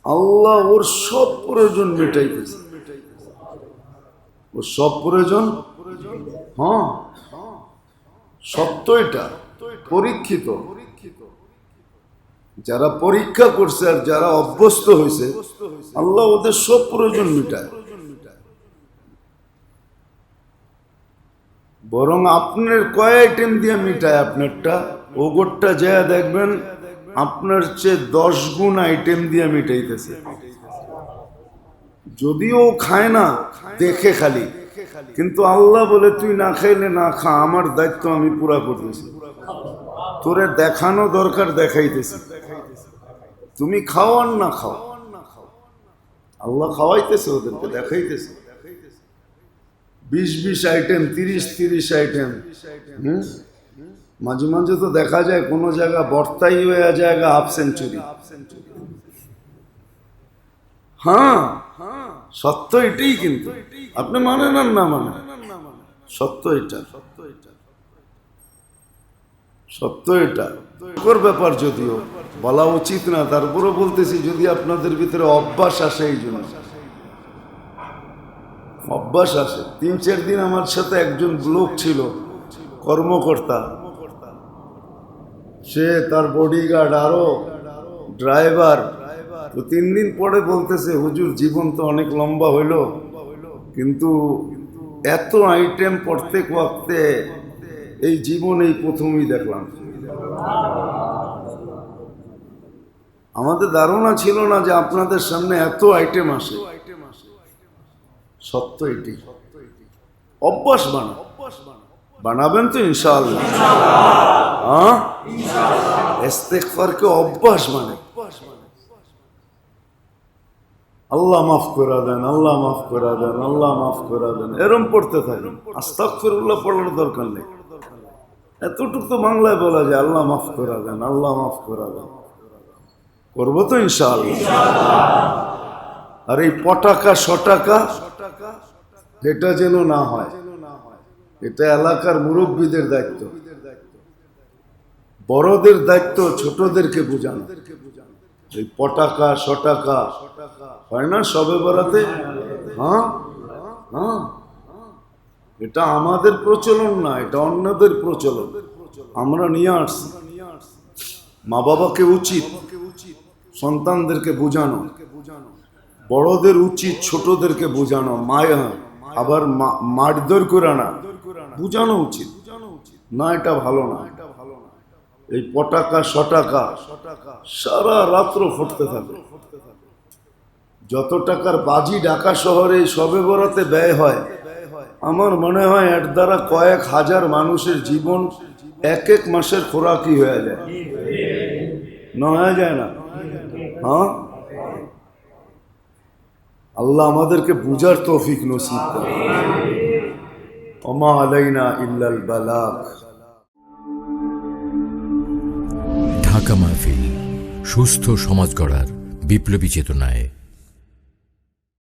আল্লাহ ওর সব প্রয়োজন মেটাইতেছে, ওর সব প্রয়োজন। হ্যাঁ, সত্য, এটা পরীক্ষিত। যারা পরীক্ষা করছে আর যারা অভ্যস্ত হয়েছে, আল্লাহ ওদের সব প্রয়োজন মিটায়। বরং আপনার কয় আইটেম দিয়ে মিটায় আপনারটা, ওগরটা যা দেখবেন আপনার চেয়ে 10 গুণ আইটেম দিয়ে মিটাইতেছে। যদিও ও খায় না, দেখে খালি, কিন্তু আল্লাহ বলে তুই না খাইলে না খা, আমার দায়িত্ব আমি পুরা করতেছি, তোরে দেখানো দরকার দেখাইতেছি, তুমি খাও আর না খাও, আল্লাহ খাওয়াইতেছে, ওদেরকে দেখাইতেছে। 20 আইটেম, 30 আইটেম। মাঝে মাঝে তো দেখা যায় কোনো জায়গা বর্তাই হয়ে জায়গা হাফ সেঞ্চুরি। হ্যাঁ, সত্য এটাই, কিন্তু আপনি মানেন আর না মানেন, সত্য এটা, সত্য এটা। ওর ব্যাপার যদিও বলা উচিত না, তারপরও বলতেছি, যদি আপনাদের ভিতরে অভ্যাস আসে, এই জন্য অভ্যাস আসে। 3-4 দিন আমার সাথে একজন লোক ছিল, কর্মকর্তা, সে তার বডিগার্ড আরো ড্রাইভার, তো 3 দিন পরে বলতেছে, হুজুর জীবন তো অনেক লম্বা হইল, কিন্তু এত আইটেম প্রত্যেক ওয়াক্তে এই জীবন এই প্রথমই দেখলাম। আমাদের ধারণা ছিল না যে আপনাদের সামনে এত আইটেম আসে। সত্য এটি। অভ্যাস বানাবেন তো ইনশাআল্লাহ। হ্যাঁ, ইস্তেগফারকে অভ্যাস মানে, আল্লাহ মাফ করে দেন, আল্লাহ মাফ করে দেন, আল্লাহ মাফ করে দেন, এরম পড়তে থাকেন। আস্তাগফিরুল্লাহ পড়ার দরকার নেই, এতটুকু তো বাংলায় বলা যায়, আল্লাহ মাফ করে দেন, আল্লাহ মাফ করে দেন। করবো তো ইনশাআল্লাহ। আর এই পটাকা শটাকা এটা যেন না হয়, এটা এলাকার মুরব্বীদের দায়িত্ব, বড়দের দায়িত্ব ছোটদেরকে বোঝানো। এই পটাকা শটাকা হয় না সবে বরাতে, হ্যাঁ হ্যাঁ, এটা আমাদের প্রচলন না, এটা অন্যদের প্রচলন, আমরা নিয়ে আসছি। মা বাবাকে উচিত সন্তানদেরকে বোঝানো, বড়দের উচিত ছোটদেরকে বোঝানো, মায়া আবার মারধর করে না, বোঝানো উচিত না, এটা ভালো না। এই পটাকা শটাকা সারা রাত্র ফুটতে থাকে। যত টাকার বাজি ঢাকা শহরে সবে বরাতে ব্যয় হয়, আমার মনে হয় এর দ্বারা কয়েক হাজার মানুষের জীবন এক মাসের খোরাকি হয়ে যায়, না হয়ে যায় না? হ্যাঁ, আল্লাহ আমাদেরকে বুঝার তৌফিক নসিব করে। ওমা আলাইনা ইল্লাল বালাগ। ঢাকা মাহফিল, সুস্থ সমাজ গড়ার বিপ্লবী চেতনায়।